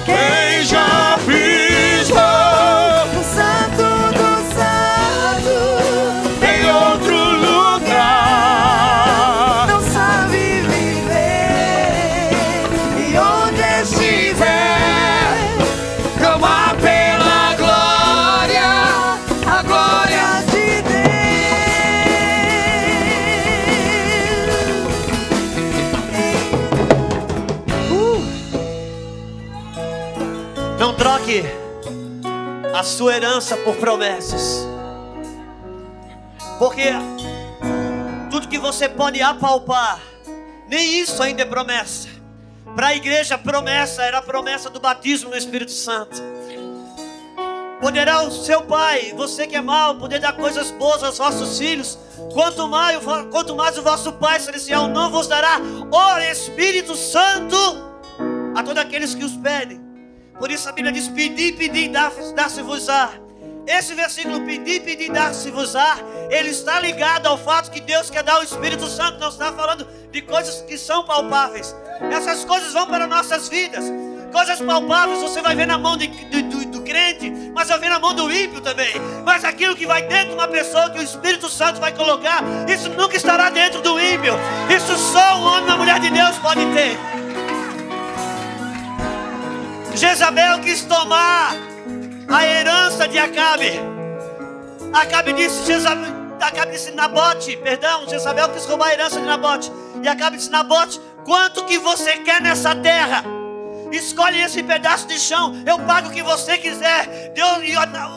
Quem já pisou O santo dos santos em outro lugar não sabe viver, e onde estiver clamar pela glória, a glória. de Não troque a sua herança por promessas, porque tudo que você pode apalpar, nem isso ainda é promessa. Para a igreja, promessa era a promessa do batismo no Espírito Santo. Poderá o seu pai, você que é mau, poder dar coisas boas aos vossos filhos. Quanto mais o vosso Pai Celestial não vos dará o Espírito Santo a todos aqueles que os pedem. Por isso a Bíblia diz: pedir, dar-se-vos-á. Esse versículo, pedir, dar-se-vos-á, ele está ligado ao fato que Deus quer dar o Espírito Santo. Não está falando de coisas que são palpáveis. Essas coisas vão para nossas vidas. Coisas palpáveis você vai ver na mão do crente, mas vai ver na mão do ímpio também. Mas aquilo que vai dentro de uma pessoa, que o Espírito Santo vai colocar, isso nunca estará dentro do ímpio. Isso só um homem e uma mulher de Deus pode ter. Jezabel quis tomar a herança de Acabe. Acabe disse Nabote, Jezabel quis roubar a herança de Nabote. E Acabe disse: Nabote, quanto que você quer nessa terra? Escolhe esse pedaço de chão, eu pago o que você quiser.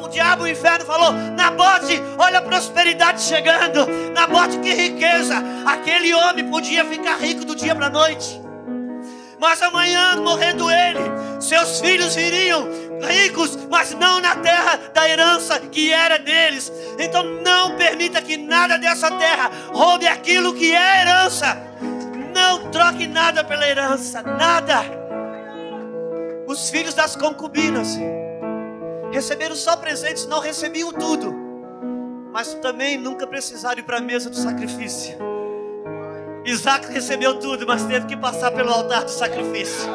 O diabo, o inferno falou: Nabote, olha a prosperidade chegando. Nabote, que riqueza. Aquele homem podia ficar rico do dia para a noite. Mas amanhã, morrendo ele, seus filhos viriam ricos, mas não na terra da herança que era deles. Então não permita que nada dessa terra roube aquilo que é herança. Não troque nada pela herança, nada. Os filhos das concubinas receberam só presentes, não recebiam tudo, mas também nunca precisaram ir para a mesa do sacrifício. Isaac recebeu tudo, mas teve que passar pelo altar do sacrifício.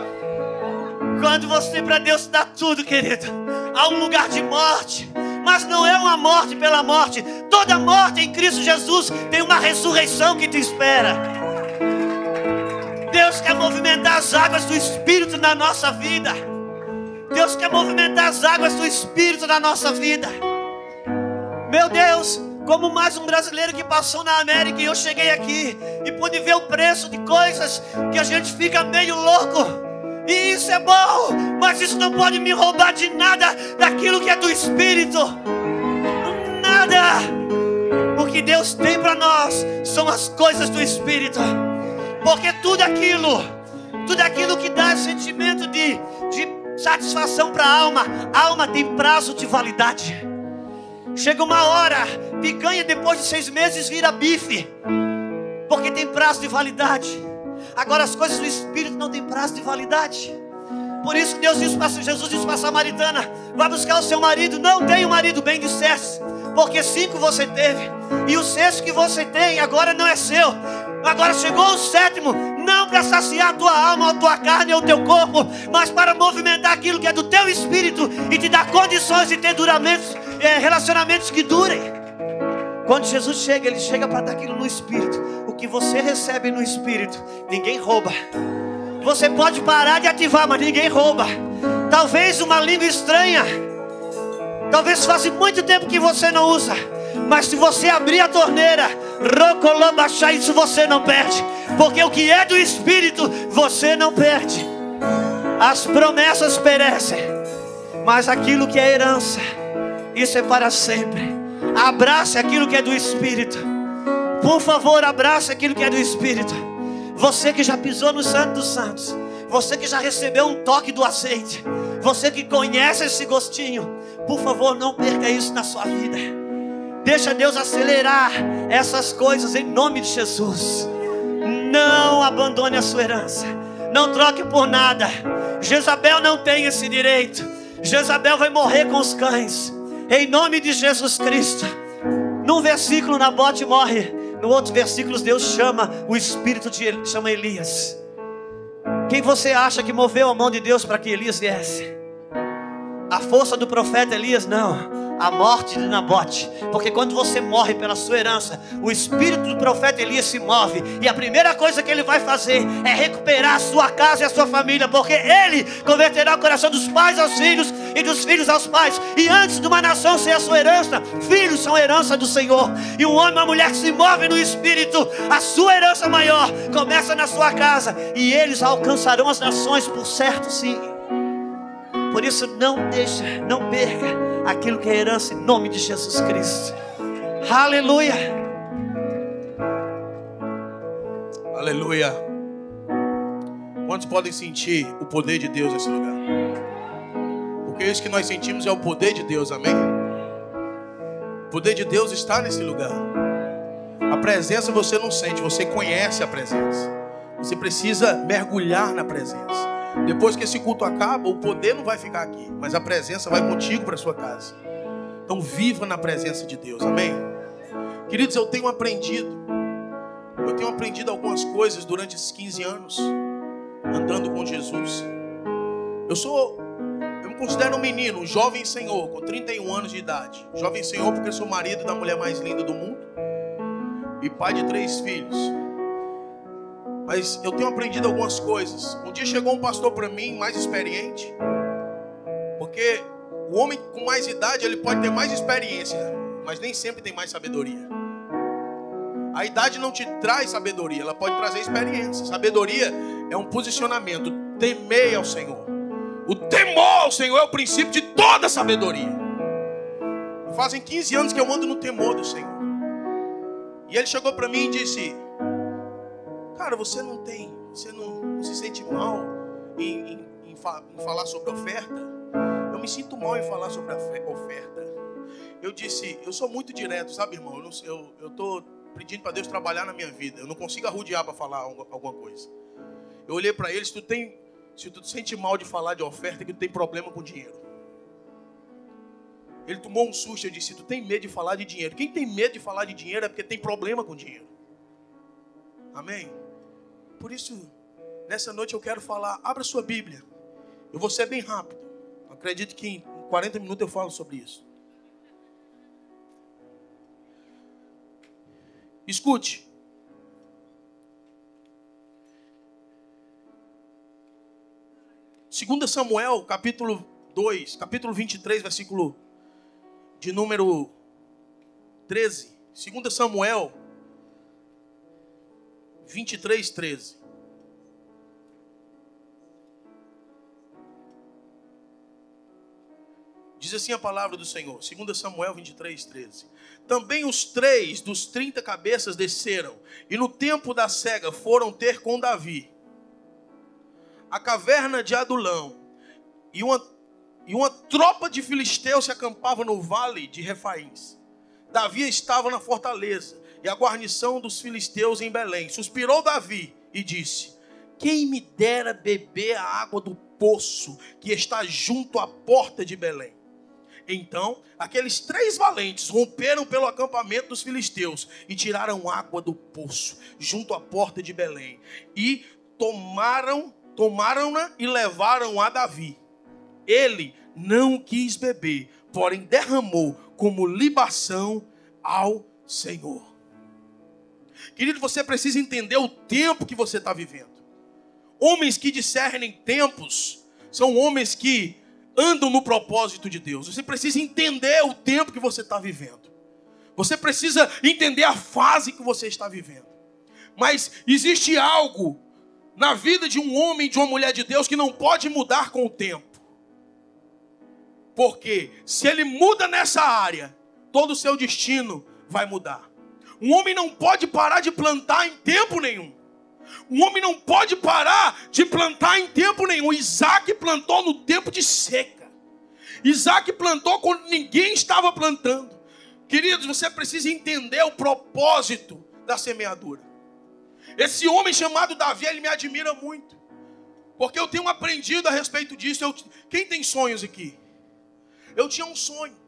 Quando você para Deus dá tudo, querido, há um lugar de morte, mas não é uma morte pela morte. Toda morte em Cristo Jesus tem uma ressurreição que te espera. Deus quer movimentar as águas do Espírito na nossa vida. Deus quer movimentar as águas do Espírito na nossa vida. Meu Deus, como mais um brasileiro que passou na América, e eu cheguei aqui e pude ver o preço de coisas que a gente fica meio louco. E isso é bom, mas isso não pode me roubar de nada daquilo que é do Espírito. Nada. O que Deus tem para nós são as coisas do Espírito. Porque tudo aquilo que dá sentimento de satisfação para a alma tem prazo de validade. Chega uma hora, picanha depois de 6 meses vira bife, porque tem prazo de validade. Agora as coisas do Espírito não tem prazo de validade. Por isso Jesus disse para a samaritana: vai buscar o seu marido. Não tem um marido, bem disseste, porque 5 você teve, e o 6º que você tem agora não é seu. Agora chegou o 7º, não para saciar a tua alma, a tua carne ou o teu corpo, mas para movimentar aquilo que é do teu espírito e te dar condições de ter relacionamentos que durem. Quando Jesus chega, Ele chega para dar aquilo no Espírito. O que você recebe no Espírito, ninguém rouba. Você pode parar de ativar, mas ninguém rouba. Talvez uma língua estranha, talvez faz muito tempo que você não usa, mas se você abrir a torneira, isso você não perde. Porque o que é do Espírito, você não perde. As promessas perecem, mas aquilo que é herança, isso é para sempre. Abrace aquilo que é do Espírito. Por favor, abrace aquilo que é do Espírito. Você que já pisou no Santo dos Santos, você que já recebeu um toque do azeite, você que conhece esse gostinho, por favor, não perca isso na sua vida. Deixa Deus acelerar essas coisas em nome de Jesus. Não abandone a sua herança. Não troque por nada. Jezabel não tem esse direito. Jezabel vai morrer com os cães, em nome de Jesus Cristo. Num versículo Nabote morre, no outro versículo Deus chama o espírito chama Elias. Quem você acha que moveu a mão de Deus para que Elias viesse? A força do profeta Elias? Não. A morte de Nabote. Porque quando você morre pela sua herança, o espírito do profeta Elias se move, e a primeira coisa que ele vai fazer é recuperar a sua casa e a sua família, porque ele converterá o coração dos pais aos filhos e dos filhos aos pais. E antes de uma nação ser a sua herança, filhos são a herança do Senhor. E um homem e uma mulher que se movem no espírito, a sua herança maior começa na sua casa, e eles alcançarão as nações, por certo, sim. Por isso não perca aquilo que é herança, em nome de Jesus Cristo. Aleluia. Aleluia. Quantos podem sentir o poder de Deus nesse lugar? Porque isso que nós sentimos é o poder de Deus, amém? O poder de Deus está nesse lugar. A presença você não sente, você conhece a presença. Você precisa mergulhar na presença. Depois que esse culto acaba, o poder não vai ficar aqui, mas a presença vai contigo para sua casa. Então viva na presença de Deus, amém? Queridos, eu tenho aprendido algumas coisas durante esses 15 anos andando com Jesus. Eu me considero um menino, um jovem senhor, com 31 anos de idade. Jovem senhor porque sou marido da mulher mais linda do mundo e pai de 3 filhos. Mas eu tenho aprendido algumas coisas. Um dia chegou um pastor para mim, mais experiente, porque o homem com mais idade, ele pode ter mais experiência, mas nem sempre tem mais sabedoria. A idade não te traz sabedoria, ela pode trazer experiência. Sabedoria é um posicionamento. Temei ao Senhor. O temor ao Senhor é o princípio de toda sabedoria. Fazem 15 anos que eu ando no temor do Senhor. E ele chegou para mim e disse: cara, você não se sente mal em falar sobre oferta? Eu me sinto mal em falar sobre a oferta. Eu disse: eu sou muito direto, sabe, irmão? Eu estou pedindo para Deus trabalhar na minha vida. Eu não consigo arrudear para falar alguma coisa. Eu olhei para ele: se tu sente mal de falar de oferta, é que tu tem problema com dinheiro. Ele tomou um susto. Eu disse: tu tem medo de falar de dinheiro? Quem tem medo de falar de dinheiro é porque tem problema com dinheiro. Amém? Por isso, nessa noite eu quero falar. Abra sua Bíblia. Eu vou ser bem rápido. Acredito que em 40 minutos eu falo sobre isso. Escute. Segunda Samuel, capítulo 2, capítulo 23, versículo de número 13. Segunda Samuel 23, 13. Diz assim a palavra do Senhor. 2 Samuel 23, 13. Também os 3 dos 30 cabeças desceram, e no tempo da cega foram ter com Davi a caverna de Adulão, e uma tropa de filisteus se acampava no vale de Refaíns. Davi estava na fortaleza, e a guarnição dos filisteus em Belém. Suspirou Davi e disse: quem me dera beber a água do poço que está junto à porta de Belém. Então, aqueles 3 valentes romperam pelo acampamento dos filisteus e tiraram água do poço junto à porta de Belém. E tomaram-na e levaram a Davi. Ele não quis beber, porém derramou como libação ao Senhor. Querido, você precisa entender o tempo que você está vivendo. Homens que discernem tempos são homens que andam no propósito de Deus. Você precisa entender o tempo que você está vivendo. Você precisa entender a fase que você está vivendo. Mas existe algo na vida de um homem e de uma mulher de Deus que não pode mudar com o tempo. Porque se ele muda nessa área, todo o seu destino vai mudar. Um homem não pode parar de plantar em tempo nenhum. Um homem não pode parar de plantar em tempo nenhum. Isaac plantou no tempo de seca. Isaac plantou quando ninguém estava plantando. Queridos, você precisa entender o propósito da semeadura. Esse homem chamado Davi, ele me admira muito. Porque eu tenho aprendido a respeito disso. Quem tem sonhos aqui? Eu tinha um sonho.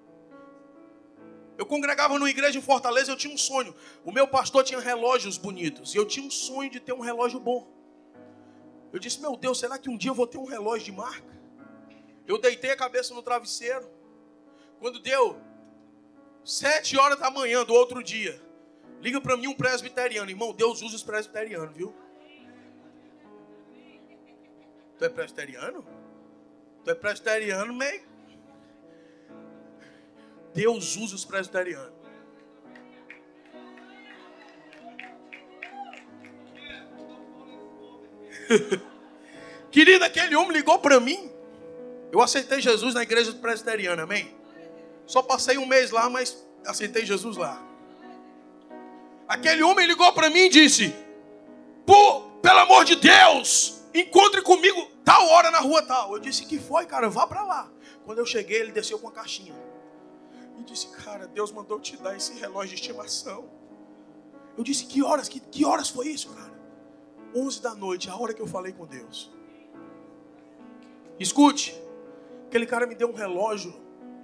Eu congregava numa igreja em Fortaleza, eu tinha um sonho. O meu pastor tinha relógios bonitos. E eu tinha um sonho de ter um relógio bom. Eu disse: meu Deus, será que um dia eu vou ter um relógio de marca? Eu deitei a cabeça no travesseiro. Quando deu 7 horas da manhã do outro dia, liga para mim um presbiteriano. Irmão, Deus usa os presbiterianos, viu? Tu é presbiteriano? Tu é presbiteriano, meio... Deus usa os presbiterianos. Querido, aquele homem ligou para mim. Eu aceitei Jesus na igreja presbiteriana, amém? Só passei um mês lá, mas aceitei Jesus lá. Aquele homem ligou para mim e disse: pelo amor de Deus, encontre comigo tal hora na rua tal. Eu disse, que foi, cara? Vá para lá. Quando eu cheguei, ele desceu com a caixinha. E disse, cara, Deus mandou te dar esse relógio de estimação. Eu disse, que horas foi isso, cara? 11 da noite, a hora que eu falei com Deus. Escute, aquele cara me deu um relógio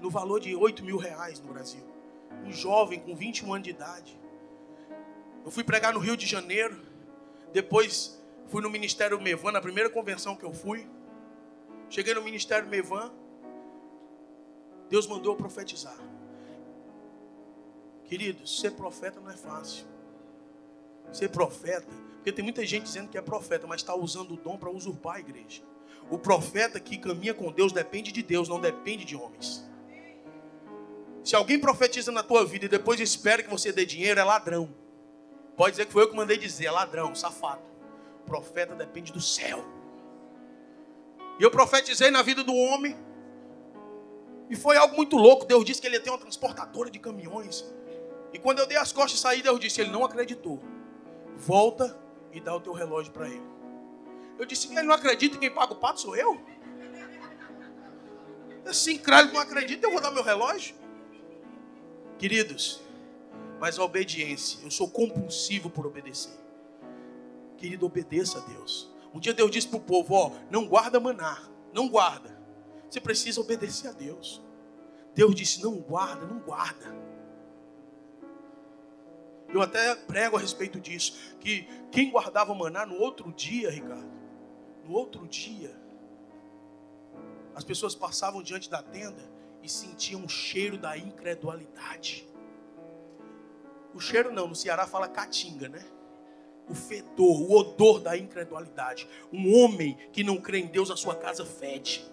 no valor de 8 mil reais no Brasil. Um jovem com 21 anos de idade. Eu fui pregar no Rio de Janeiro. Depois fui no Ministério Mevan, na primeira convenção que eu fui. Cheguei no Ministério Mevan. Deus mandou eu profetizar. Queridos, ser profeta não é fácil. Ser profeta, porque tem muita gente dizendo que é profeta, mas está usando o dom para usurpar a igreja. O profeta que caminha com Deus depende de Deus, não depende de homens. Se alguém profetiza na tua vida e depois espera que você dê dinheiro, é ladrão. Pode dizer que foi eu que mandei dizer, é ladrão, safado. O profeta depende do céu. E eu profetizei na vida do homem. E foi algo muito louco. Deus disse que ele ia ter uma transportadora de caminhões. E quando eu dei as costas e saí, Deus disse, ele não acreditou. Volta e dá o teu relógio para ele. Eu disse, ele não acredita, quem paga o pato sou eu? Esse incrédulo não acredita, eu vou dar meu relógio? Queridos, mas a obediência, eu sou compulsivo por obedecer. Querido, obedeça a Deus. Um dia Deus disse para o povo, não guarda maná, não guarda. Você precisa obedecer a Deus. Deus disse, não guarda, não guarda. Eu até prego a respeito disso, que quem guardava maná no outro dia, Ricardo, no outro dia, as pessoas passavam diante da tenda e sentiam o cheiro da incredulidade. O cheiro não, no Ceará fala caatinga, né? O fedor, o odor da incredulidade. Um homem que não crê em Deus, a sua casa fede.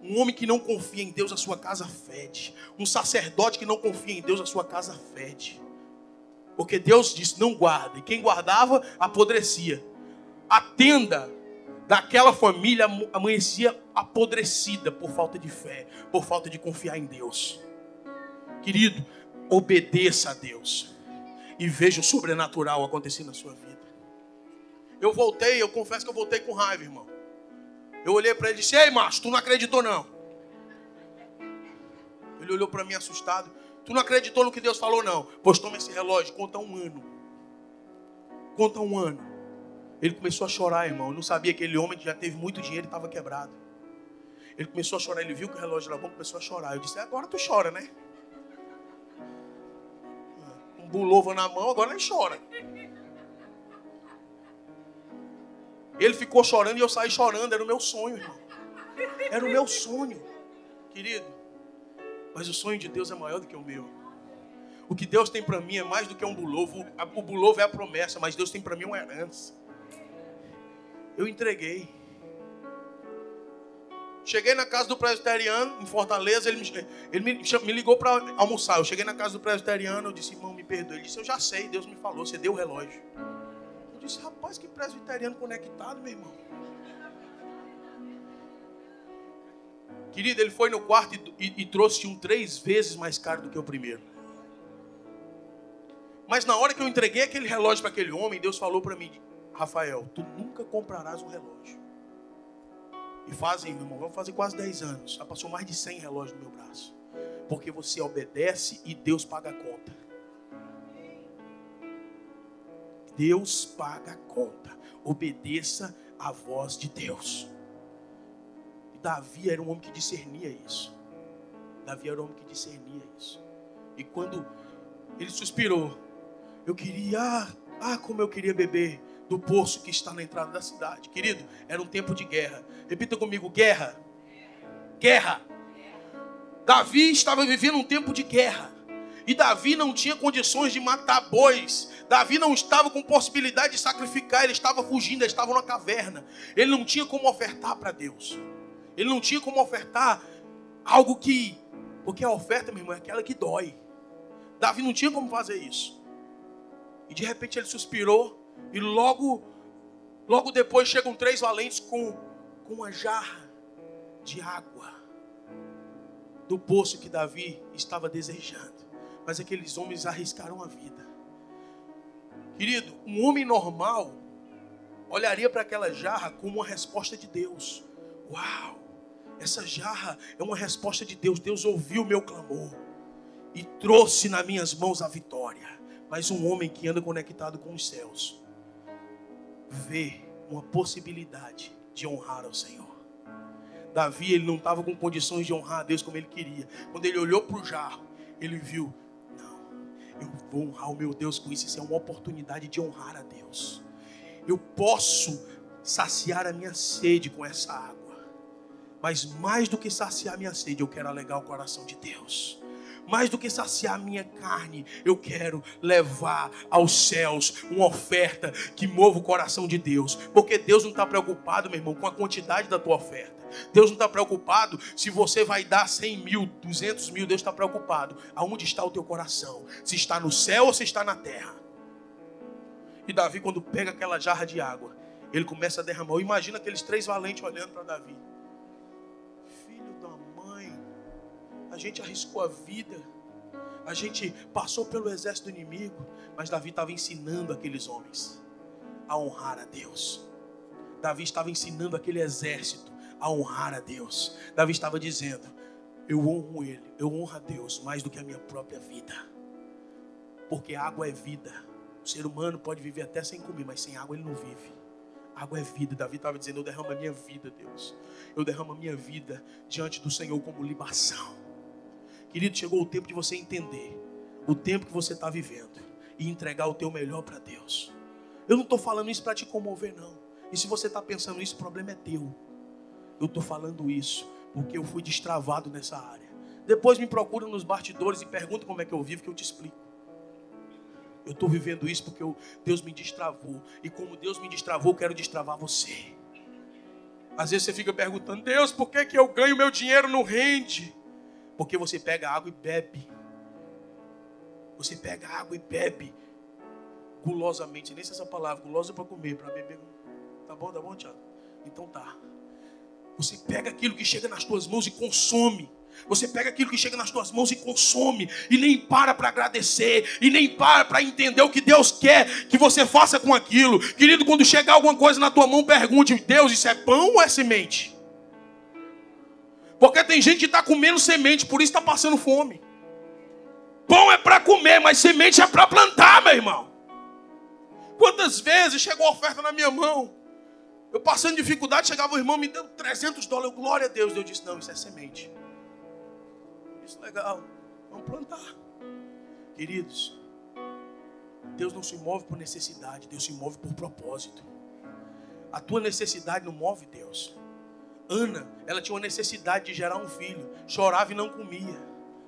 Um homem que não confia em Deus, a sua casa fede. Um sacerdote que não confia em Deus, a sua casa fede. Porque Deus disse, não guarda. E quem guardava, apodrecia. A tenda daquela família amanhecia apodrecida por falta de fé, por falta de confiar em Deus. Querido, obedeça a Deus. E veja o sobrenatural acontecer na sua vida. Eu confesso que eu voltei com raiva, irmão. Eu olhei para ele e disse, ei, macho, tu não acreditou não. Ele olhou para mim assustado. Tu não acreditou no que Deus falou, não? Pois toma esse relógio, conta um ano. Conta um ano. Ele começou a chorar, irmão. Eu não sabia que aquele homem que já teve muito dinheiro e estava quebrado. Ele começou a chorar, ele viu que o relógio era bom, começou a chorar. Eu disse, agora tu chora, né? Um bulova na mão, agora ele chora. Ele ficou chorando e eu saí chorando. Era o meu sonho, irmão. Era o meu sonho. Querido, mas o sonho de Deus é maior do que o meu. O que Deus tem para mim é mais do que um bulovo. O bulovo é a promessa, mas Deus tem para mim uma herança. Eu entreguei. Cheguei na casa do presbiteriano, em Fortaleza, ele me ligou para almoçar. Eu cheguei na casa do presbiteriano, eu disse, irmão, me perdoe. Ele disse, eu já sei, Deus me falou, você deu o relógio. Eu disse, rapaz, que presbiteriano conectado, meu irmão. Querido, ele foi no quarto e trouxe um 3 vezes mais caro do que o primeiro. Mas na hora que eu entreguei aquele relógio para aquele homem, Deus falou para mim, Rafael, tu nunca comprarás um relógio. E fazem, meu irmão, vamos fazer quase 10 anos. Já passou mais de 100 relógios no meu braço. Porque você obedece e Deus paga a conta. Deus paga a conta. Obedeça a voz de Deus. Davi era um homem que discernia isso. Davi era um homem que discernia isso. E quando ele suspirou, eu queria, como eu queria beber do poço que está na entrada da cidade. Querido, era um tempo de guerra. Repita comigo, guerra. Guerra. Davi estava vivendo um tempo de guerra. E Davi não tinha condições de matar bois. Davi não estava com possibilidade de sacrificar. Ele estava fugindo, ele estava numa caverna. Ele não tinha como ofertar para Deus. Ele não tinha como ofertar algo que... Porque a oferta, meu irmão, é aquela que dói. Davi não tinha como fazer isso. E de repente ele suspirou. E logo depois chegam 3 valentes com uma jarra de água do poço que Davi estava desejando. Mas aqueles homens arriscaram a vida. Querido, um homem normal, olharia para aquela jarra como uma resposta de Deus. Uau! Essa jarra é uma resposta de Deus. Deus ouviu o meu clamor e trouxe nas minhas mãos a vitória. Mas um homem que anda conectado com os céus vê uma possibilidade de honrar ao Senhor. Davi, ele não estava com condições de honrar a Deus como ele queria. Quando ele olhou para o jarro, ele viu: não, eu vou honrar o meu Deus com isso. Isso é uma oportunidade de honrar a Deus. Eu posso saciar a minha sede com essa água. Mas mais do que saciar a minha sede, eu quero alegar o coração de Deus. Mais do que saciar a minha carne, eu quero levar aos céus uma oferta que mova o coração de Deus. Porque Deus não está preocupado, meu irmão, com a quantidade da tua oferta. Deus não está preocupado se você vai dar 100 mil, 200 mil. Deus está preocupado aonde está o teu coração. Se está no céu ou se está na terra. E Davi, quando pega aquela jarra de água, ele começa a derramar. Imagina aqueles 3 valentes olhando para Davi. Filho da mãe, a gente arriscou a vida, a gente passou pelo exército do inimigo, mas Davi estava ensinando aqueles homens a honrar a Deus. Davi estava ensinando aquele exército a honrar a Deus. Davi estava dizendo: eu honro ele, eu honro a Deus mais do que a minha própria vida. Porque água é vida. O ser humano pode viver até sem comer, mas sem água ele não vive. Água é vida. Davi estava dizendo: eu derramo a minha vida, Deus. Eu derramo a minha vida diante do Senhor como libação. Querido, chegou o tempo de você entender o tempo que você está vivendo e entregar o teu melhor para Deus. Eu não estou falando isso para te comover, não. E se você está pensando isso, o problema é teu. Eu estou falando isso porque eu fui destravado nessa área. Depois me procura nos bastidores e pergunta como é que eu vivo, que eu te explico. Eu estou vivendo isso porque Deus me destravou. E como Deus me destravou, eu quero destravar você. Às vezes você fica perguntando: Deus, por que eu ganho meu dinheiro não rende? Porque você pega água e bebe. Você pega água e bebe gulosamente. Nem sei essa palavra, gulosa para comer, para beber. Tá bom, Thiago? Então tá. Você pega aquilo que chega nas tuas mãos e consome. Você pega aquilo que chega nas tuas mãos e consome. E nem para agradecer. E nem para entender o que Deus quer que você faça com aquilo. Querido, quando chegar alguma coisa na tua mão, pergunte: Deus, isso é pão ou é semente? Porque tem gente que está comendo semente, por isso está passando fome. Pão é para comer, mas semente é para plantar, meu irmão. Quantas vezes chegou a oferta na minha mão? Eu passando dificuldade, chegava o irmão, me deu $300. Eu, glória a Deus. Eu disse: não, isso é semente. Isso é legal, vamos plantar. Queridos, Deus não se move por necessidade, Deus se move por propósito. A tua necessidade não move Deus. Ana, ela tinha uma necessidade de gerar um filho, chorava e não comia,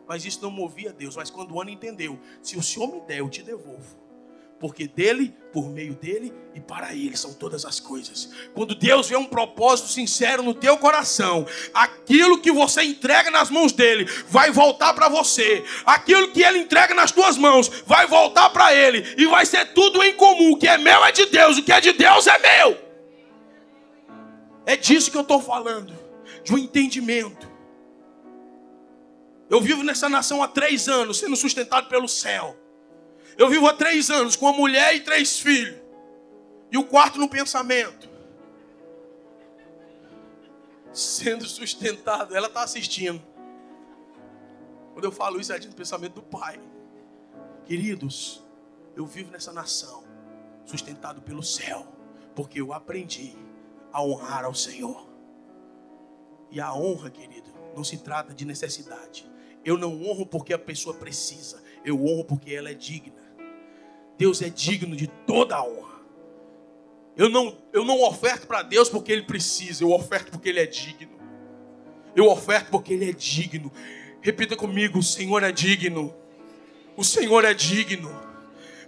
mas isso não movia Deus. Mas quando Ana entendeu: se o Senhor me der, eu te devolvo. Porque dele, por meio dele e para ele são todas as coisas. Quando Deus vê um propósito sincero no teu coração, aquilo que você entrega nas mãos dele vai voltar para você. Aquilo que ele entrega nas tuas mãos vai voltar para ele. E vai ser tudo em comum. O que é meu é de Deus, o que é de Deus é meu. É disso que eu estou falando. De um entendimento. Eu vivo nessa nação há 3 anos, sendo sustentado pelo céu. Eu vivo há 3 anos com uma mulher e 3 filhos. E o quarto no pensamento. Sendo sustentado. Ela está assistindo. Quando eu falo isso, é no pensamento do Pai. Queridos, eu vivo nessa nação sustentado pelo céu. Porque eu aprendi a honrar ao Senhor. E a honra, querido, não se trata de necessidade. Eu não honro porque a pessoa precisa. Eu honro porque ela é digna. Deus é digno de toda a honra. Eu não oferto para Deus porque Ele precisa. Eu oferto porque Ele é digno. Eu oferto porque Ele é digno. Repita comigo: o Senhor é digno. O Senhor é digno.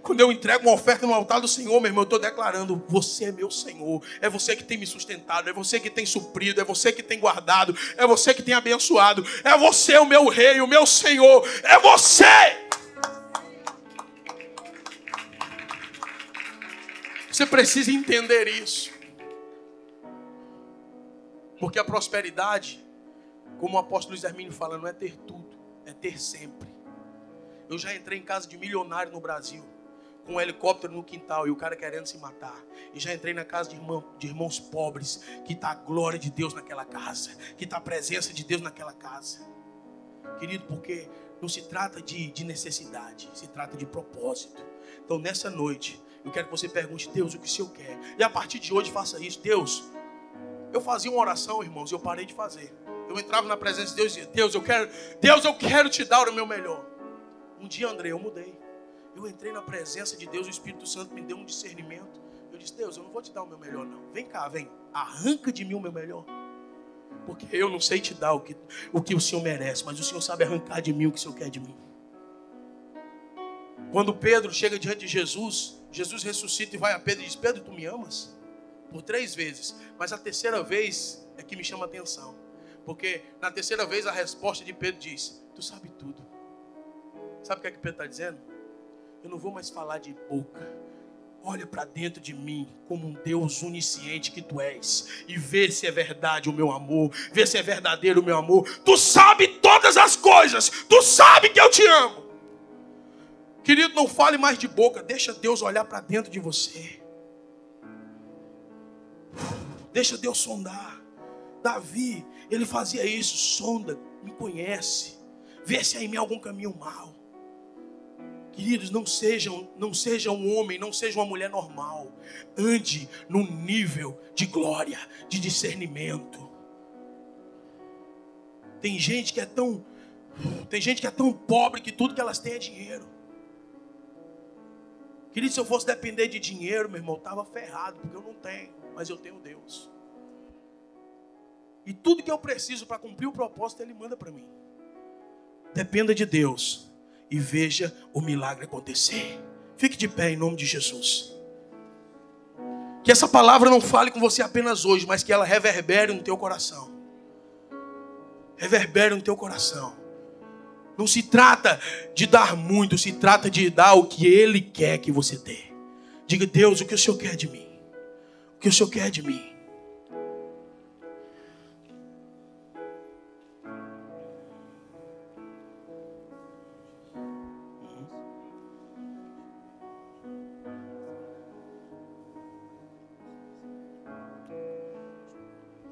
Quando eu entrego uma oferta no altar do Senhor, meu irmão, eu estou declarando: você é meu Senhor. É você que tem me sustentado. É você que tem suprido. É você que tem guardado. É você que tem abençoado. É você o meu Rei, o meu Senhor. É você. Você precisa entender isso. Porque a prosperidade, como o apóstolo Luiz Hermínio fala, não é ter tudo, é ter sempre. Eu já entrei em casa de milionário no Brasil com um helicóptero no quintal e o cara querendo se matar. E já entrei na casa de irmãos pobres, que está a glória de Deus naquela casa, que está a presença de Deus naquela casa. Querido, porque não se trata de necessidade, se trata de propósito. Então nessa noite, eu quero que você pergunte: Deus, o que o Senhor quer? E a partir de hoje faça isso. Deus, eu fazia uma oração, irmãos, e eu parei de fazer. Eu entrava na presença de Deus e dizia: Deus, eu quero te dar o meu melhor. Um dia, André, eu mudei. Eu entrei na presença de Deus, o Espírito Santo me deu um discernimento. Eu disse: Deus, eu não vou te dar o meu melhor, não. Vem cá, vem. Arranca de mim o meu melhor. Porque eu não sei te dar o que o Senhor merece, mas o Senhor sabe arrancar de mim o que o Senhor quer de mim. Quando Pedro chega diante de Jesus, Jesus ressuscita e vai a Pedro e diz: Pedro, tu me amas? Por 3 vezes. Mas a terceira vez é que me chama a atenção. Porque na terceira vez a resposta de Pedro diz: tu sabe tudo. Sabe o que é que Pedro está dizendo? Eu não vou mais falar de boca. Olha para dentro de mim como um Deus onisciente que tu és. E vê se é verdade o meu amor. Vê se é verdadeiro o meu amor. Tu sabe todas as coisas. Tu sabe que eu te amo. Querido, não fale mais de boca. Deixa Deus olhar para dentro de você. Deixa Deus sondar. Davi, ele fazia isso. Sonda, me conhece. Vê se há em mim algum caminho mau. Queridos, não seja um homem, não seja uma mulher normal. Ande num nível de glória, de discernimento. Tem gente que é tão pobre que tudo que elas têm é dinheiro. Querido, se eu fosse depender de dinheiro, meu irmão, eu estava ferrado, porque eu não tenho, mas eu tenho Deus. E tudo que eu preciso para cumprir o propósito, Ele manda para mim. Dependa de Deus e veja o milagre acontecer. Fique de pé em nome de Jesus. Que essa palavra não fale com você apenas hoje, mas que ela reverbere no teu coração. Reverbere no teu coração. Não se trata de dar muito, se trata de dar o que Ele quer que você dê. Diga: Deus, o que o Senhor quer de mim? O que o Senhor quer de mim?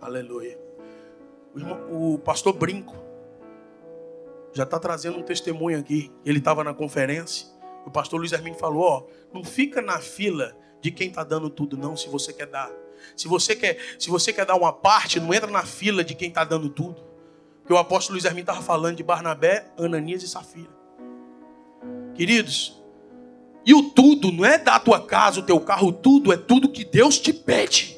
Aleluia. O pastor Brinco já está trazendo um testemunho aqui. Ele estava na conferência. O pastor Luiz Hermínio falou: não fica na fila de quem está dando tudo, não, se você quer dar. Se você quer dar uma parte, não entra na fila de quem está dando tudo. Porque o apóstolo Luiz Hermínio estava falando de Barnabé, Ananias e Safira. Queridos, e o tudo não é da tua casa, o teu carro, o tudo é tudo que Deus te pede.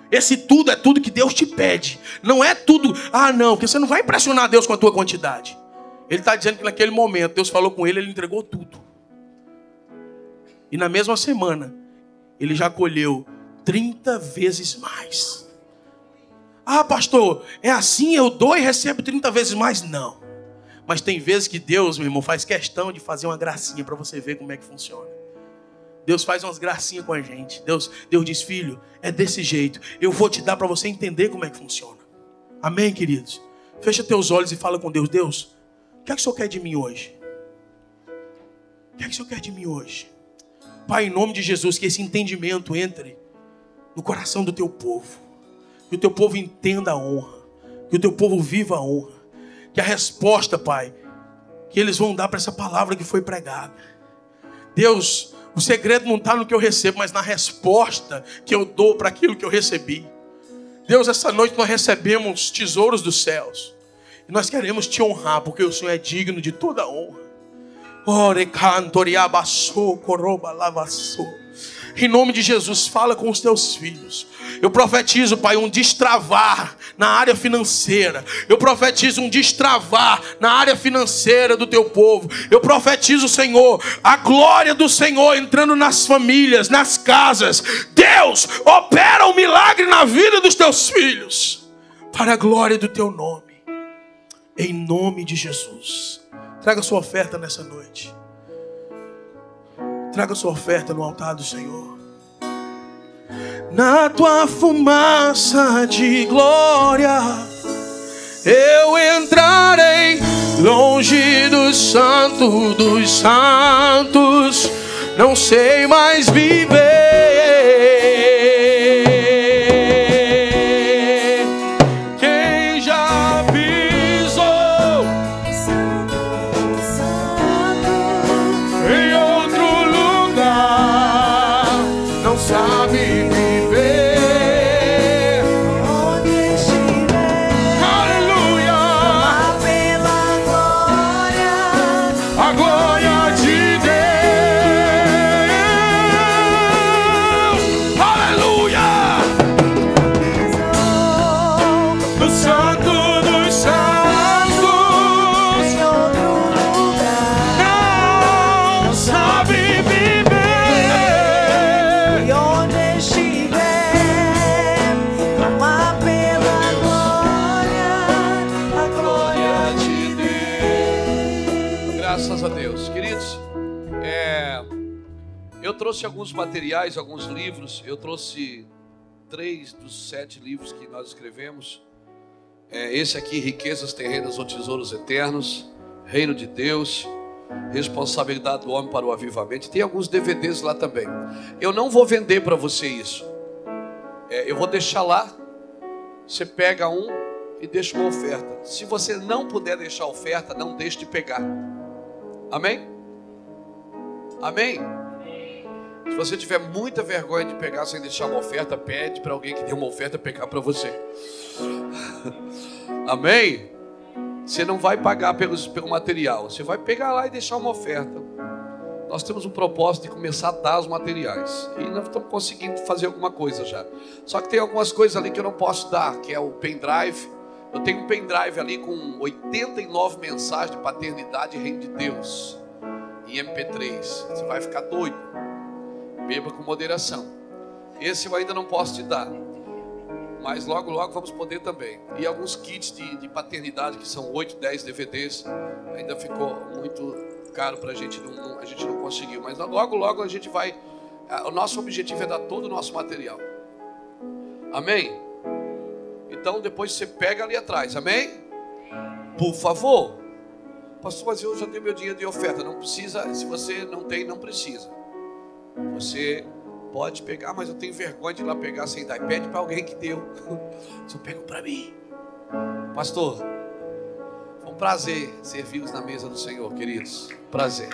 Esse tudo é tudo que Deus te pede. Não é tudo, não, porque você não vai impressionar Deus com a tua quantidade. Ele está dizendo que naquele momento Deus falou com ele, ele entregou tudo. E na mesma semana, ele já colheu 30 vezes mais. Pastor, é assim, eu dou e recebo 30 vezes mais? Não. Mas tem vezes que Deus, meu irmão, faz questão de fazer uma gracinha para você ver como é que funciona. Deus faz umas gracinhas com a gente. Deus diz: filho, é desse jeito. Eu vou te dar para você entender como é que funciona. Amém, queridos? Fecha teus olhos e fala com Deus: Deus, o que é que o Senhor quer de mim hoje? O que é que o Senhor quer de mim hoje? Pai, em nome de Jesus, que esse entendimento entre no coração do teu povo. Que o teu povo entenda a honra. Que o teu povo viva a honra. Que a resposta, Pai, que eles vão dar para essa palavra que foi pregada. Deus, o segredo não está no que eu recebo, mas na resposta que eu dou para aquilo que eu recebi. Deus, essa noite nós recebemos tesouros dos céus. E nós queremos te honrar, porque o Senhor é digno de toda a honra. Em nome de Jesus, fala com os teus filhos. Eu profetizo, Pai, um destravar na área financeira. Eu profetizo um destravar na área financeira do teu povo. Eu profetizo, Senhor, a glória do Senhor entrando nas famílias, nas casas. Deus, opera um milagre na vida dos teus filhos, para a glória do teu nome. Em nome de Jesus. Traga sua oferta nessa noite. Traga sua oferta no altar do Senhor. Na tua fumaça de glória eu entrarei longe do santo dos santos. não sei mais viver. Quem já pisou em outro lugar não sabe viver. Onde estiver, Aleluia, pela glória, a glória de Deus. Aleluia, no Santo dos Santos em outro lugar. não sabe viver. E onde estiver, clamar pela glória, a glória de Deus. Graças a Deus. Queridos, eu trouxe alguns materiais, alguns livros. Eu trouxe 3 dos 7 livros que nós escrevemos. Esse aqui, Riquezas Terrenas ou Tesouros Eternos, Reino de Deus, Responsabilidade do Homem para o Avivamento. Tem alguns DVDs lá também. Eu não vou vender para você isso. Eu vou deixar lá. Você pega um e deixa uma oferta. Se você não puder deixar a oferta, não deixe de pegar. Amém? Amém? Se você tiver muita vergonha de pegar sem deixar uma oferta, pede para alguém que dê uma oferta pegar para você. Amém? Você não vai pagar pelo material. Você vai pegar lá e deixar uma oferta. Nós temos um propósito de começar a dar os materiais. E nós estamos conseguindo fazer alguma coisa já. Só que tem algumas coisas ali que eu não posso dar, que é o pendrive. Eu tenho um pendrive ali com 89 mensagens de paternidade e reino de Deus. Em MP3. Você vai ficar doido. Beba com moderação. Esse eu ainda não posso te dar. Mas logo, logo vamos poder também. E alguns kits de paternidade, que são 8, 10 DVDs. Ainda ficou muito caro para a gente não conseguiu. Mas logo, logo a gente vai... O nosso objetivo é dar todo o nosso material. Amém? Então depois você pega ali atrás. Amém? Por favor. Pastor, mas eu já tenho meu dinheiro de oferta. Não precisa. Se você não tem, não precisa. Você pode pegar, mas eu tenho vergonha de ir lá pegar sem dar. Pede para alguém que deu. Só pega para mim. Pastor, foi um prazer servi-los na mesa do Senhor, queridos. Prazer.